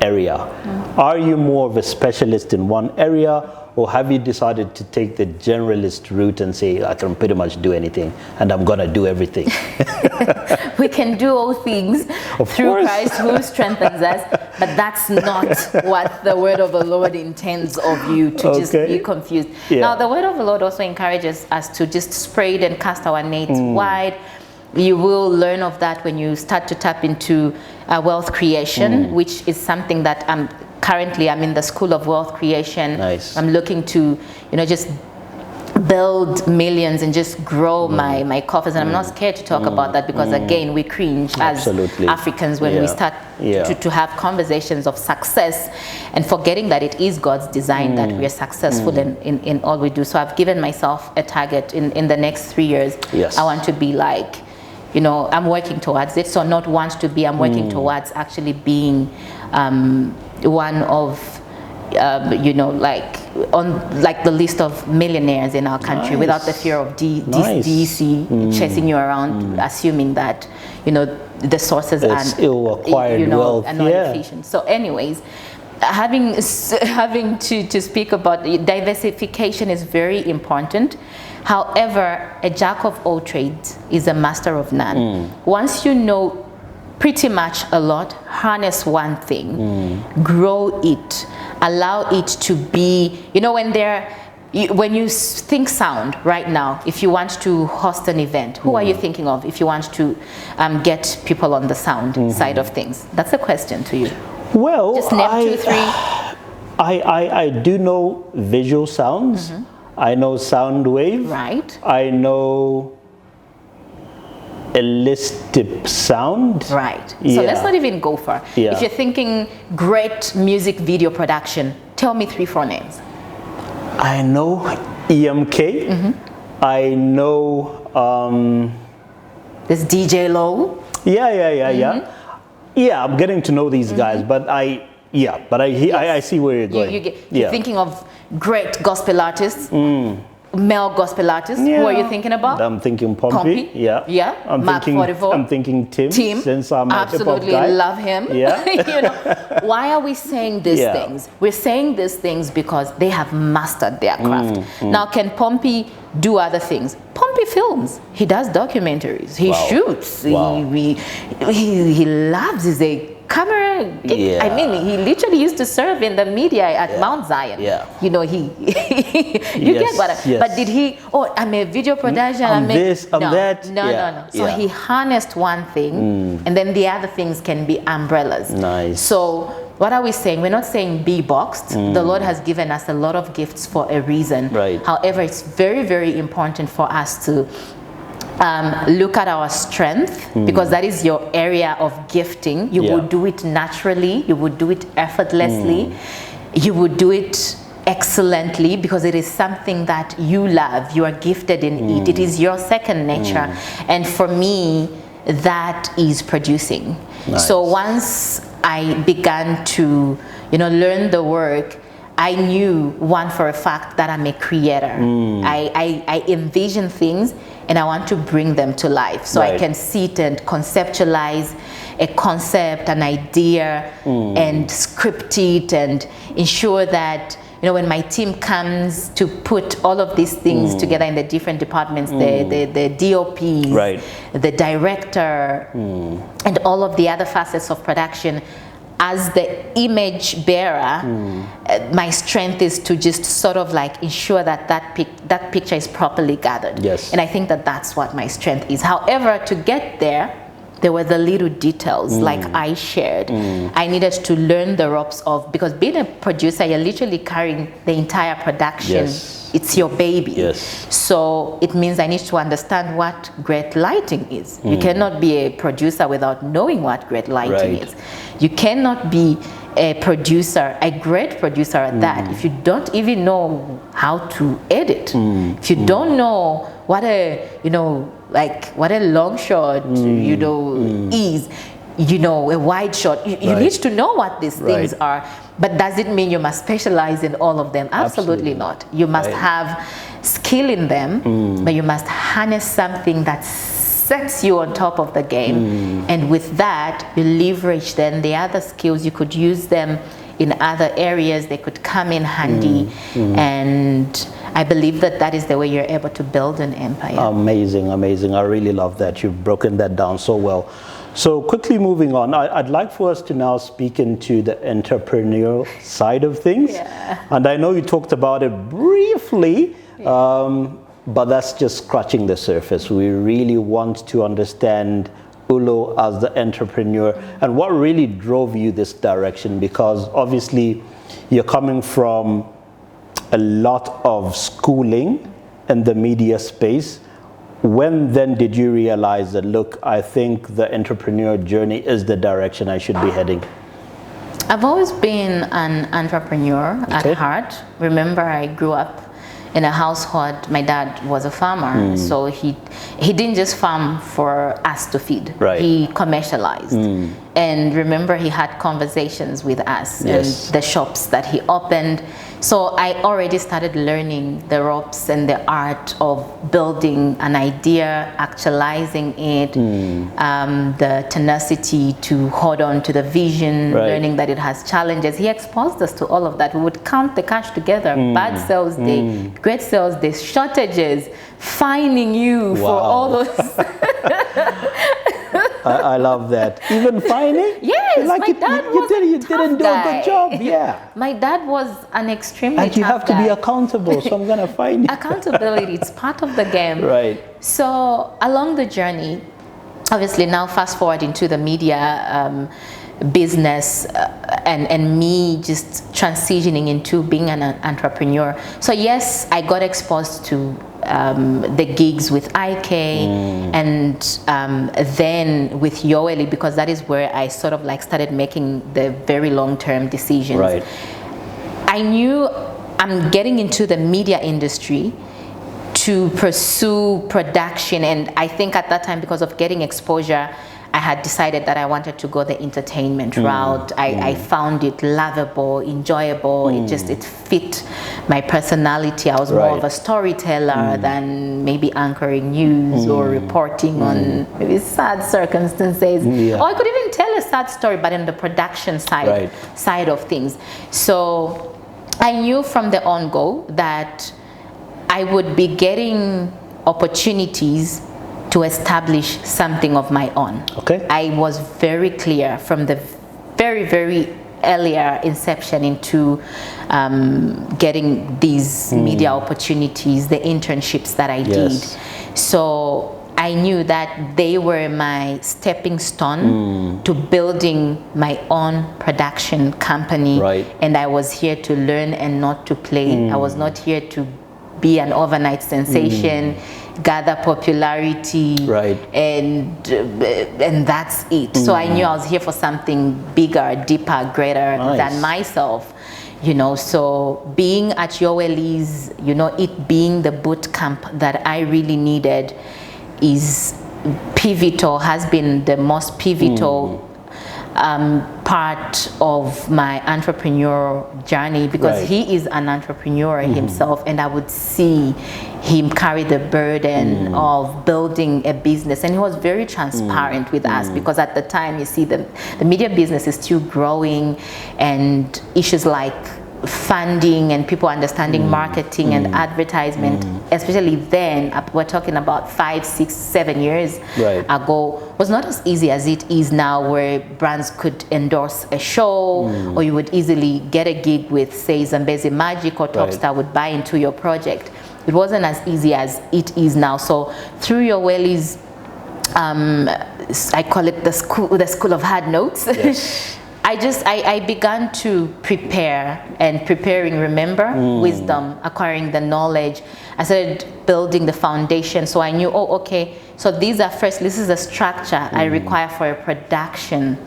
area? Are you more of a specialist in one area, or have you decided to take the generalist route and say, I can pretty much do anything and I'm gonna do everything? We can do all things through course. Christ who strengthens us, but that's not what the word of the Lord intends of you, to just be confused. Yeah. Now, the word of the Lord also encourages us to just spread and cast our nets wide. You will learn of that when you start to tap into wealth creation, which is something that currently I'm in the School of Wealth Creation. Nice. I'm looking to, you know, just build millions and just grow my coffers, and I'm not scared to talk about that, because again, we cringe Absolutely. as Africans when we start to have conversations of success, and forgetting that it is God's design that we are successful in all we do. So I've given myself a target in the next 3 years. Yes. I want to be like, you know, I'm working towards it. So not want to be, I'm working towards actually being one of you know, like on like the list of millionaires in our country, without the fear of DC chasing you around, assuming that, you know, the sources It's and ill-acquired you know, wealth. are not efficient. So anyways, having to speak about diversification is very important. However, a jack of all trades is a master of none. Once you know pretty much a lot, harness one thing, grow it, allow it to be, you know, when you think sound right now, if you want to host an event, who are you thinking of if you want to get people on the sound side of things? That's a question to you. Well, Just name 2, 3. I do know visual sounds. I know sound wave. Right. I know elicit sound. Right. So Yeah. let's not even go far. Yeah. If you're thinking great music video production, tell me 3, 4 names. I know EMK. I know. There's DJ Low. Yeah. I'm getting to know these guys, but I see where you're going. You're thinking of great gospel artists, male gospel artists. Who are you thinking about? I'm thinking Pompey. Yeah. Yeah. Mark 44. I'm thinking Tim. Since I'm absolutely a hip-hop guy. love him. Yeah. You know, why are we saying these things? We're saying these things because they have mastered their craft. Now, can Pompey do other things? Pompey films. He does documentaries. He shoots. He loves. He's a camera. I mean, he literally used to serve in the media at Mount Zion. Yeah. You know, you get what but did he, I'm a video producer. I'm this, I'm that. No. So he harnessed one thing, and then the other things can be umbrellas. Nice. So what are we saying? We're not saying be boxed. The Lord has given us a lot of gifts for a reason. Right. However, it's very, very important for us to look at our strength, because that is your area of gifting. You would do it naturally. You would do it effortlessly. You would do it excellently because it is something that you love. You are gifted in it. It is your second nature. And for me, that is producing. Nice. So once I began to, learn the work, I knew one for a fact that I'm a creator. I envision things and I want to bring them to life. So I can sit and conceptualize a concept, an idea, and script it and ensure that, when my team comes to put all of these things together in the different departments, the DOPs, the director, and all of the other facets of production, as the image bearer, my strength is to just sort of like ensure that that picture is properly gathered. Yes. And I think that that's what my strength is. However, to get there were the little details, like I shared. I needed to learn the ropes of, because being a producer, you're literally carrying the entire production. Yes. It's your baby. Yes. So it means I need to understand what great lighting is. You cannot be a producer without knowing what great lighting is. You cannot be a producer, a great producer at that, if you don't even know how to edit. If you don't know what a, what a long shot, is, a wide shot. You need to know what these things are. But does it mean you must specialize in all of them? Absolutely not. You must have skill in them, but you must harness something that sets you on top of the game. And with that, you leverage then the other skills. You could use them in other areas. They could come in handy. And I believe that that is the way you're able to build an empire. Amazing, amazing. I really love that. You've broken that down so well. So quickly moving on, I'd like for us to now speak into the entrepreneurial side of things. And I know you talked about it briefly, but that's just scratching the surface. We really want to understand Ulo as the entrepreneur and what really drove you this direction, because obviously you're coming from a lot of schooling in the media space. When then did you realize that, look, I think the entrepreneur journey is the direction I should be heading? I've always been an entrepreneur at heart. Remember, I grew up in a household. My dad was a farmer, so he didn't just farm for us to feed. He commercialized. And remember, he had conversations with us and the shops that he opened. So I already started learning the ropes and the art of building an idea, actualizing it, the tenacity to hold on to the vision, learning that it has challenges. He exposed us to all of that. We would count the cash together, bad sales day, great sales day, shortages, fining you for all those. I love that. Even fining? Yes, like my dad was you didn't do a good job. Yeah. My dad was an extremely and you tough have to guy. be accountable, so I'm going to fine you. Accountability, it's part of the game. Right. So along the journey, obviously now fast forward into the media business and me just transitioning into being an entrepreneur. So yes, I got exposed to the gigs with IK and then with Yoeli, because that is where I sort of like started making the very long-term decisions. Right. I knew I'm getting into the media industry to pursue production, and I think at that time, because of getting exposure, I had decided that I wanted to go the entertainment route. I found it lovable, enjoyable. It fit my personality. I was more of a storyteller than maybe anchoring news or reporting on maybe sad circumstances. Or I could even tell a sad story, but in the production side of things. So I knew from the on-go that I would be getting opportunities to establish something of my own. Okay. I was very clear from the very, very earlier inception into getting these media opportunities, the internships that I did. So I knew that they were my stepping stone to building my own production company. And I was here to learn and not to play. I was not here to be an overnight sensation, gather popularity, and that's it. So I knew I was here for something bigger, deeper, greater than myself. You know, so being at Yoweli's, you know, it being the boot camp that I really needed is pivotal, has been the most pivotal part of my entrepreneurial journey, because he is an entrepreneur himself, and I would see him carry the burden of building a business, and he was very transparent with us, because at the time, you see, the media business is still growing, and issues like funding and people understanding marketing and advertisement, especially then, we're talking about 5, 6, 7 years ago, was not as easy as it is now, where brands could endorse a show, or you would easily get a gig with, say, Zambezi Magic, or Topstar would buy into your project. It wasn't as easy as it is now. So through Yoweli's, I call it the school of hard notes. I began to prepare, and preparing, remember, wisdom, acquiring the knowledge. I started building the foundation, so I knew, so this is the structure I require for a production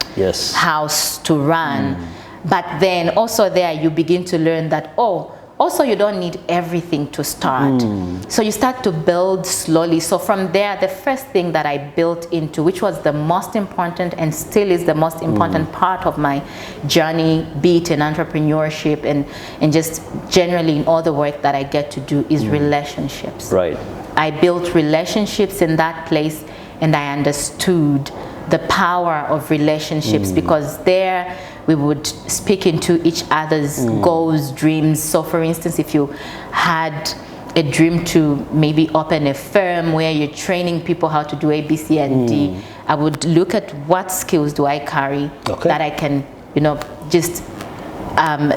house to run. But then also there you begin to learn that, also you don't need everything to start. So you start to build slowly. So from there, the first thing that I built into, which was the most important and still is the most important part of my journey, be it in entrepreneurship and just generally in all the work that I get to do, is relationships. I built relationships in that place, and I understood the power of relationships, because there we would speak into each other's goals, dreams. So for instance, if you had a dream to maybe open a firm where you're training people how to do A, B, C, and D, I would look at what skills do I carry that I can, you know, just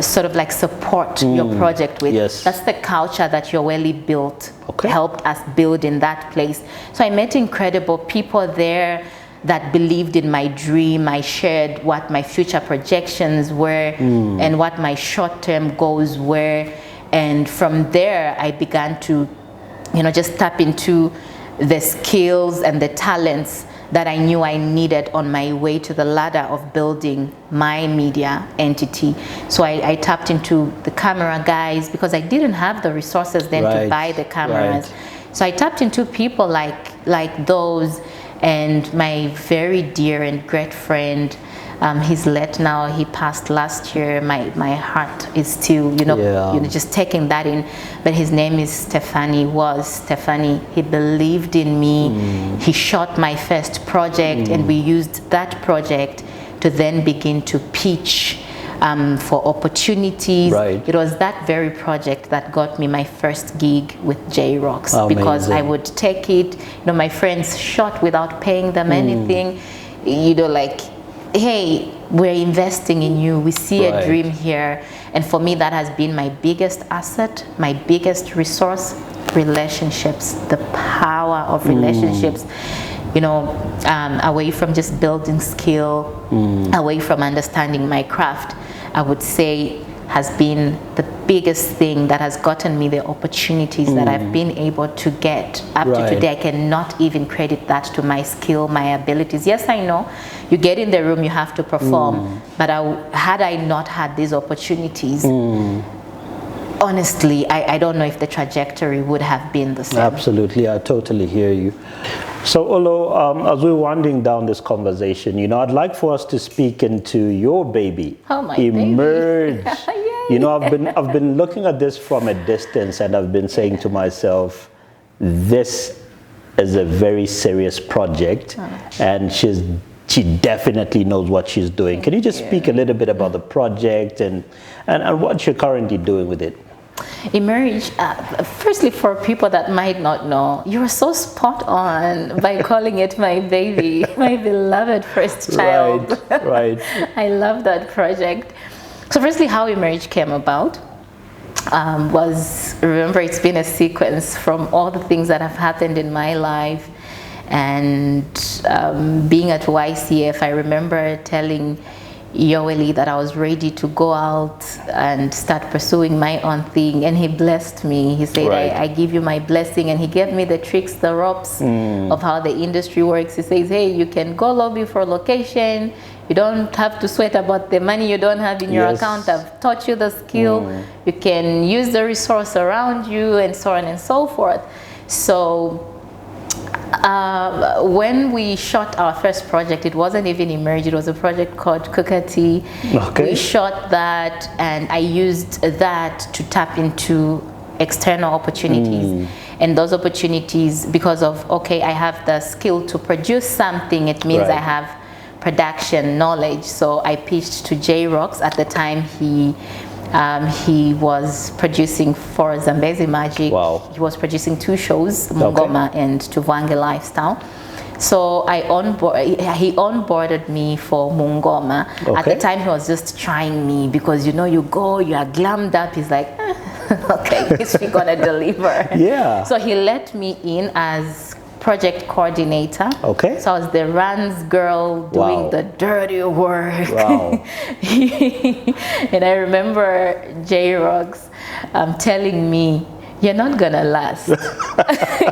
sort of like support your project with. That's the culture that Yoweli built, helped us build in that place. So I met incredible people there that believed in my dream. I shared what my future projections were and what my short-term goals were. And from there, I began to, you know, just tap into the skills and the talents that I knew I needed on my way to the ladder of building my media entity. So I tapped into the camera guys, because I didn't have the resources then to buy the cameras. So I tapped into people like those. And my very dear and great friend, he's late now, he passed last year. My heart is still, you know, just taking that in. But his name is Stephanie. He believed in me. He shot my first project, and we used that project to then begin to pitch for opportunities. It was that very project that got me my first gig with J-Rocks, because I would take it, you know, my friends shot without paying them anything, you know, like, hey, we're investing in you, we see a dream here. And for me, that has been my biggest asset, my biggest resource, relationships, the power of relationships. You know, away from just building skill, away from understanding my craft, I would say has been the biggest thing that has gotten me the opportunities that I've been able to get up to today. I cannot even credit that to my skill, my abilities. Yes, I know you get in the room, you have to perform, but had I not had these opportunities, honestly, I don't know if the trajectory would have been the same. Absolutely, I totally hear you. So, Olo, as we're winding down this conversation, I'd like for us to speak into your baby. Oh, my Emerge. baby. I've been looking at this from a distance, and I've been saying to myself, this is a very serious project, and she definitely knows what she's doing. Can you just speak a little bit about the project and what you're currently doing with it? Emerge, firstly, for people that might not know, you were so spot on by calling it my baby, my beloved first child. Right. I love that project. So firstly, how Emerge came about was, remember, it's been a sequence from all the things that have happened in my life. And being at YCF, I remember telling Yoweli that I was ready to go out and start pursuing my own thing, and he blessed me. He said, I give you my blessing, and he gave me the tricks, the ropes of how the industry works. He says, hey, you can go lobby for location, you don't have to sweat about the money you don't have in your account. I've taught you the skill, you can use the resource around you, and so on and so forth. So when we shot our first project, it wasn't even Emerge, it was a project called Kukati. Okay. We shot that, and I used that to tap into external opportunities. And those opportunities, because of, okay, I have the skill to produce something, it means I have production knowledge. So I pitched to J-Rocks. At the time, he was producing for Zambezi Magic. Wow. He was producing 2 shows, Mungoma and Tuvange Lifestyle. So he onboarded me for Mungoma. At the time, he was just trying me because, you are glammed up. He's like, okay, is she gonna deliver? Yeah. So he let me in as project coordinator. Okay. So I was the runs girl doing the dirty work. Wow. And I remember J-Rocks telling me, you're not gonna last.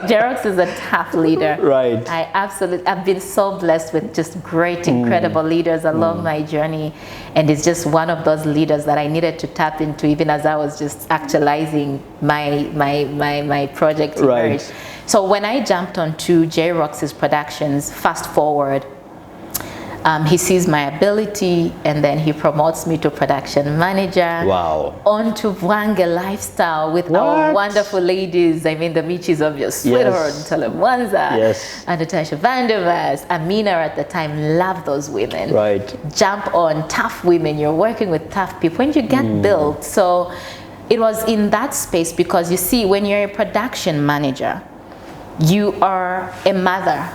J-Rocks is a tough leader. Right. I've been so blessed with just great, incredible leaders along my journey. And it's just one of those leaders that I needed to tap into even as I was just actualizing my project Emerge. Right. So when I jumped onto J-Rocks' productions, fast forward, he sees my ability, and then he promotes me to production manager. Wow. On to Tuvange Lifestyle with our wonderful ladies. I mean, the Michis of your sweetheart, Talemwanza, and Natasha Vandervas, Amina at the time, love those women. Right. Jump on tough women. You're working with tough people, and you get built. So it was in that space, because you see, when you're a production manager, you are a mother.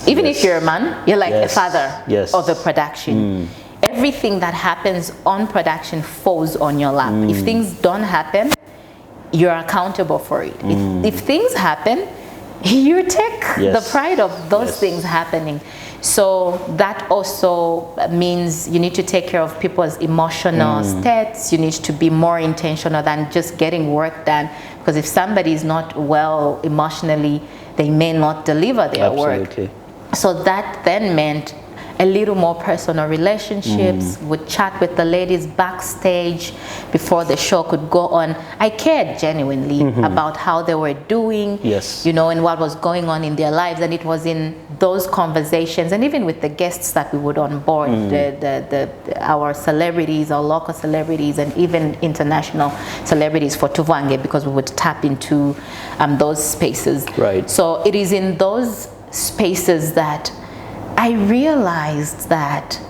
Even if you're a man, you're like a father of the production. Everything that happens on production falls on your lap. If things don't happen, you're accountable for it. If things happen, you take the pride of those things happening. So that also means you need to take care of people's emotional states. You need to be more intentional than just getting work done. Because if somebody is not well emotionally, they may not deliver their work. So that then meant a little more personal relationships. Would chat with the ladies backstage before the show could go on. I cared genuinely about how they were doing, and what was going on in their lives. And it was in those conversations, and even with the guests that we would onboard, our celebrities, our local celebrities, and even international celebrities for Tuvange, because we would tap into those spaces. Right. So it is in those spaces that I realized that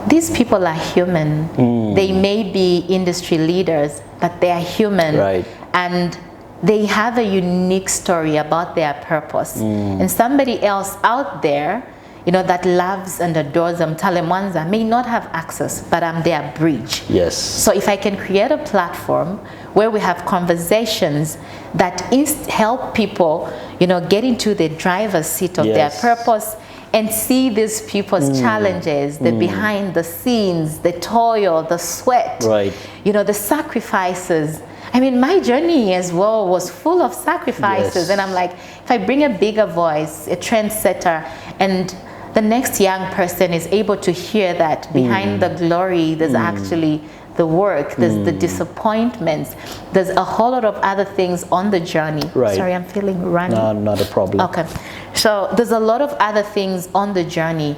these people are human. They may be industry leaders, but they are human. Right. And they have a unique story about their purpose. And somebody else out there, that loves and adores them, Talemwanza, may not have access, but I'm their bridge. Yes. So if I can create a platform where we have conversations that help people, get into the driver's seat of their purpose, and see these people's challenges, the behind the scenes, the toil, the sweat, the sacrifices. I mean, my journey as well was full of sacrifices. And I'm like, if I bring a bigger voice, a trendsetter, and the next young person is able to hear that behind the glory, there's actually the work, there's the disappointments, there's a whole lot of other things on the journey. Right. Sorry, I'm feeling runny. No, not a problem. Okay. So there's a lot of other things on the journey.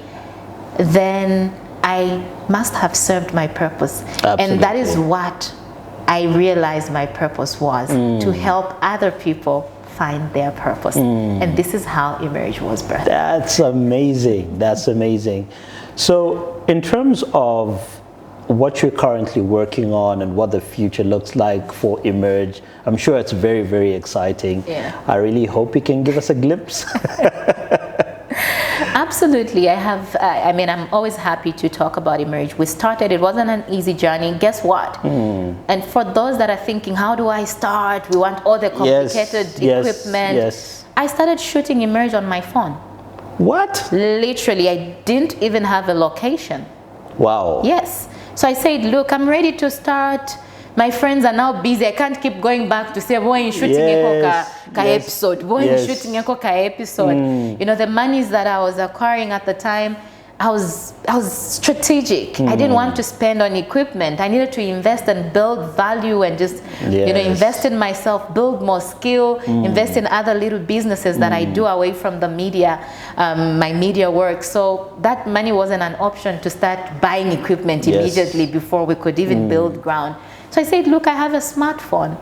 Then I must have served my purpose. Absolutely. And that is what I realized my purpose was, to help other people find their purpose. And this is how Emerge was birthed. That's amazing. That's amazing. So in terms of what you're currently working on and what the future looks like for Emerge, I'm sure it's very, very exciting. Yeah. I really hope you can give us a glimpse. Absolutely. I'm always happy to talk about Emerge. We started, it wasn't an easy journey. Guess what? And for those that are thinking, how do I start? We want all the complicated equipment. Yes. I started shooting Emerge on my phone. What? Literally, I didn't even have a location. Wow. Yes. So I said, look, I'm ready to start. My friends are now busy. I can't keep going back to say, boy, shooting episode. Boy, shooting episode. You know, the monies that I was acquiring at the time, I was strategic. I didn't want to spend on equipment. I needed to invest and build value and just, invest in myself, build more skill, invest in other little businesses that I do away from the media, my media work. So that money wasn't an option to start buying equipment immediately before we could even build ground. So I said, look, I have a smartphone.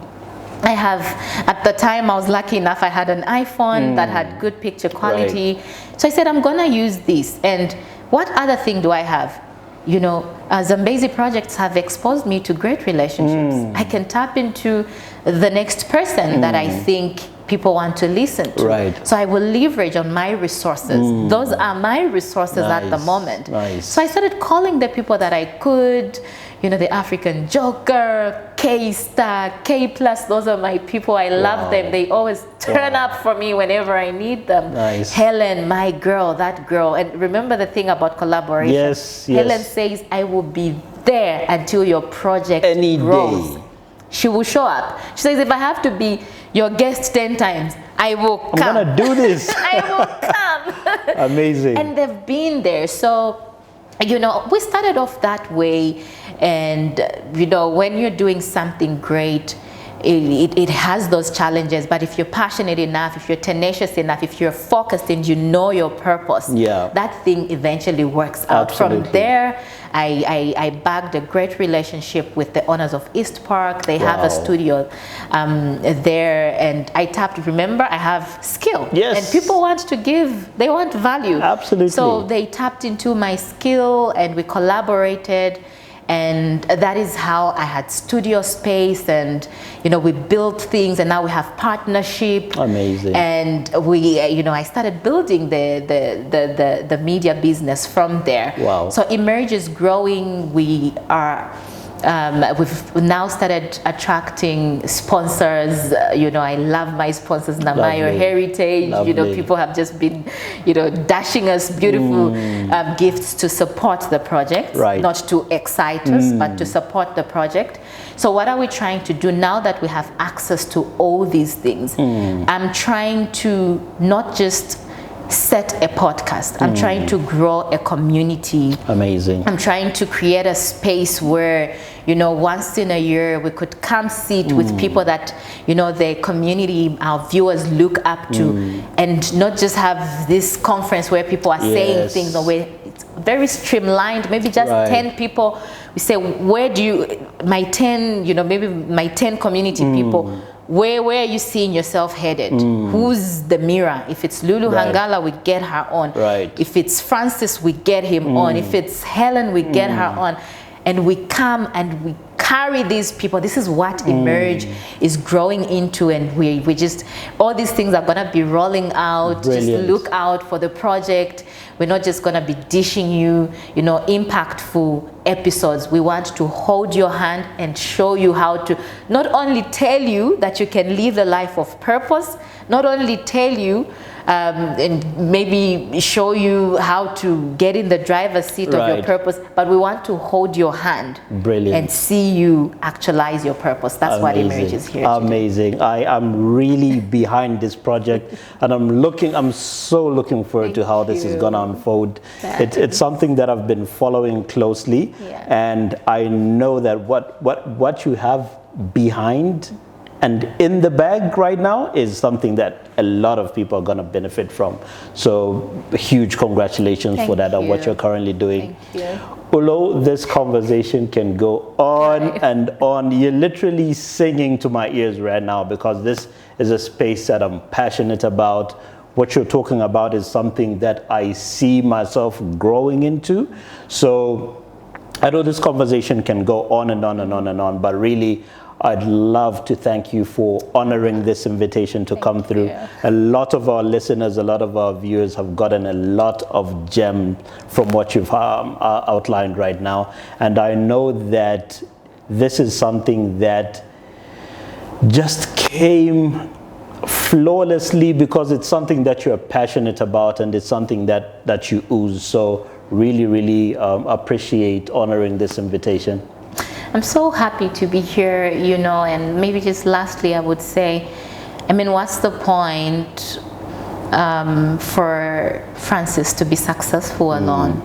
At the time, I was lucky enough, I had an iPhone that had good picture quality. Right. So I said, I'm gonna use this. And what other thing do I have? You know, Zambezi projects have exposed me to great relationships. I can tap into the next person that I think people want to listen to. Right. So I will leverage on my resources. Those are my resources at the moment. Nice. So I started calling the people that I could, you know, the African Joker, K-Star, K-Plus, those are my people. I love them. They always turn up for me whenever I need them. Nice. Helen, my girl, that girl. And remember the thing about collaboration. Yes. Helen says, I will be there until your project Any grows. day. She will show up. She says, if I have to be your guest 10 times, I will come. I'm gonna do this. I will come. Amazing. And they've been there. So, you know, we started off that way. And, you know, when you're doing something great, it has those challenges. But if you're passionate enough, if you're tenacious enough, if you're focused and you know your purpose, that thing eventually works out. Absolutely. From there, I bagged a great relationship with the owners of East Park. They have a studio there, and I tapped. Remember, I have skill. Yes. And people want to give. They want value. Absolutely. So they tapped into my skill, and we collaborated. And that is how I had studio space, and you know, we built things, and now we have partnership. Amazing. And we, you know, I started building the media business from there. Wow. So Emerge is growing. We are. We've now started attracting sponsors. You know, I love my sponsors, Namayo Heritage. Lovely. You know, people have just been, you know, dashing us beautiful gifts to support the project. Right. Not to excite us, but to support the project. So what are we trying to do now that we have access to all these things? I'm trying to not just set a podcast. I'm trying to grow a community. Amazing. I'm trying to create a space where, you know, once in a year we could come sit with people that, you know, the community, our viewers look up to, and not just have this conference where people are saying things, or where it's very streamlined, maybe just 10 people. We say, where do you, my 10, you know, maybe my 10 community people, where are you seeing yourself headed? Who's the mirror? If it's Lulu Hangala, we get her on. If it's Francis, we get him on. If it's Helen, we get her on. And we come and we carry these people. This is what Emerge is growing into, and we just, all these things are gonna be rolling out. Brilliant. Just look out for the project. We're not just gonna be dishing you, you know, impactful episodes. We want to hold your hand and show you how to not only tell you that you can live a life of purpose, not only tell you and maybe show you how to get in the driver's seat of your Right. purpose, but we want to hold your hand. Brilliant. And see you actualize your purpose. That's what Emerge is here to do. Amazing. I am really behind this project, and I'm so looking forward to how this is you. going to unfold. It's something that I've been following closely, Yeah. and I know that what you have behind and in the bag right now is something that a lot of people are going to benefit from. So huge congratulations for Thank that and what you. you're currently doing. Thank you. Ulo, this conversation can go on and on. You're literally singing to my ears right now, because this is a space that I'm passionate about. What you're talking about is something that I see myself growing into. So I know this conversation can go on and on and on and on, but really, I'd love to thank you for honoring this invitation to come through. you. A lot of our listeners, a lot of our viewers have gotten a lot of gem from what you've outlined right now. And I know that this is something that just came flawlessly because it's something that you're passionate about, and it's something that you ooze. So really appreciate honoring this invitation. I'm so happy to be here, and maybe just lastly, I would say, what's the point for Francis to be successful alone?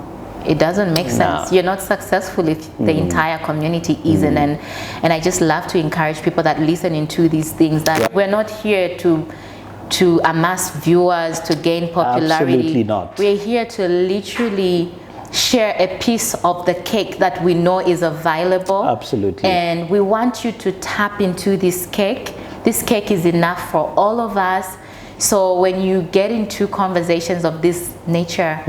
It doesn't make sense. You're not successful if the entire community isn't. And I just love to encourage people that listen into these things that we're not here to amass viewers, to gain popularity. Absolutely not. We're here to literally share a piece of the cake that we know is available. Absolutely. And we want you to tap into this cake. This cake is enough for all of us. So when you get into conversations of this nature,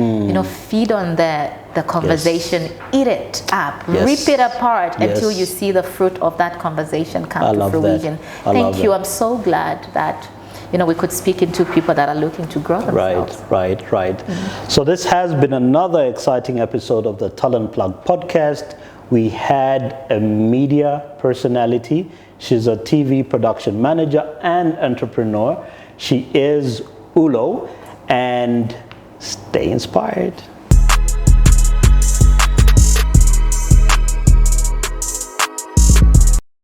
feed on the conversation, eat it up, rip it apart until you see the fruit of that conversation come to fruition. Thank you. I'm so glad that we could speak into people that are looking to grow themselves. Right. So this has been another exciting episode of the Talent Plug podcast. We had a media personality. She's a TV production manager and entrepreneur. She is Ulo, and stay inspired.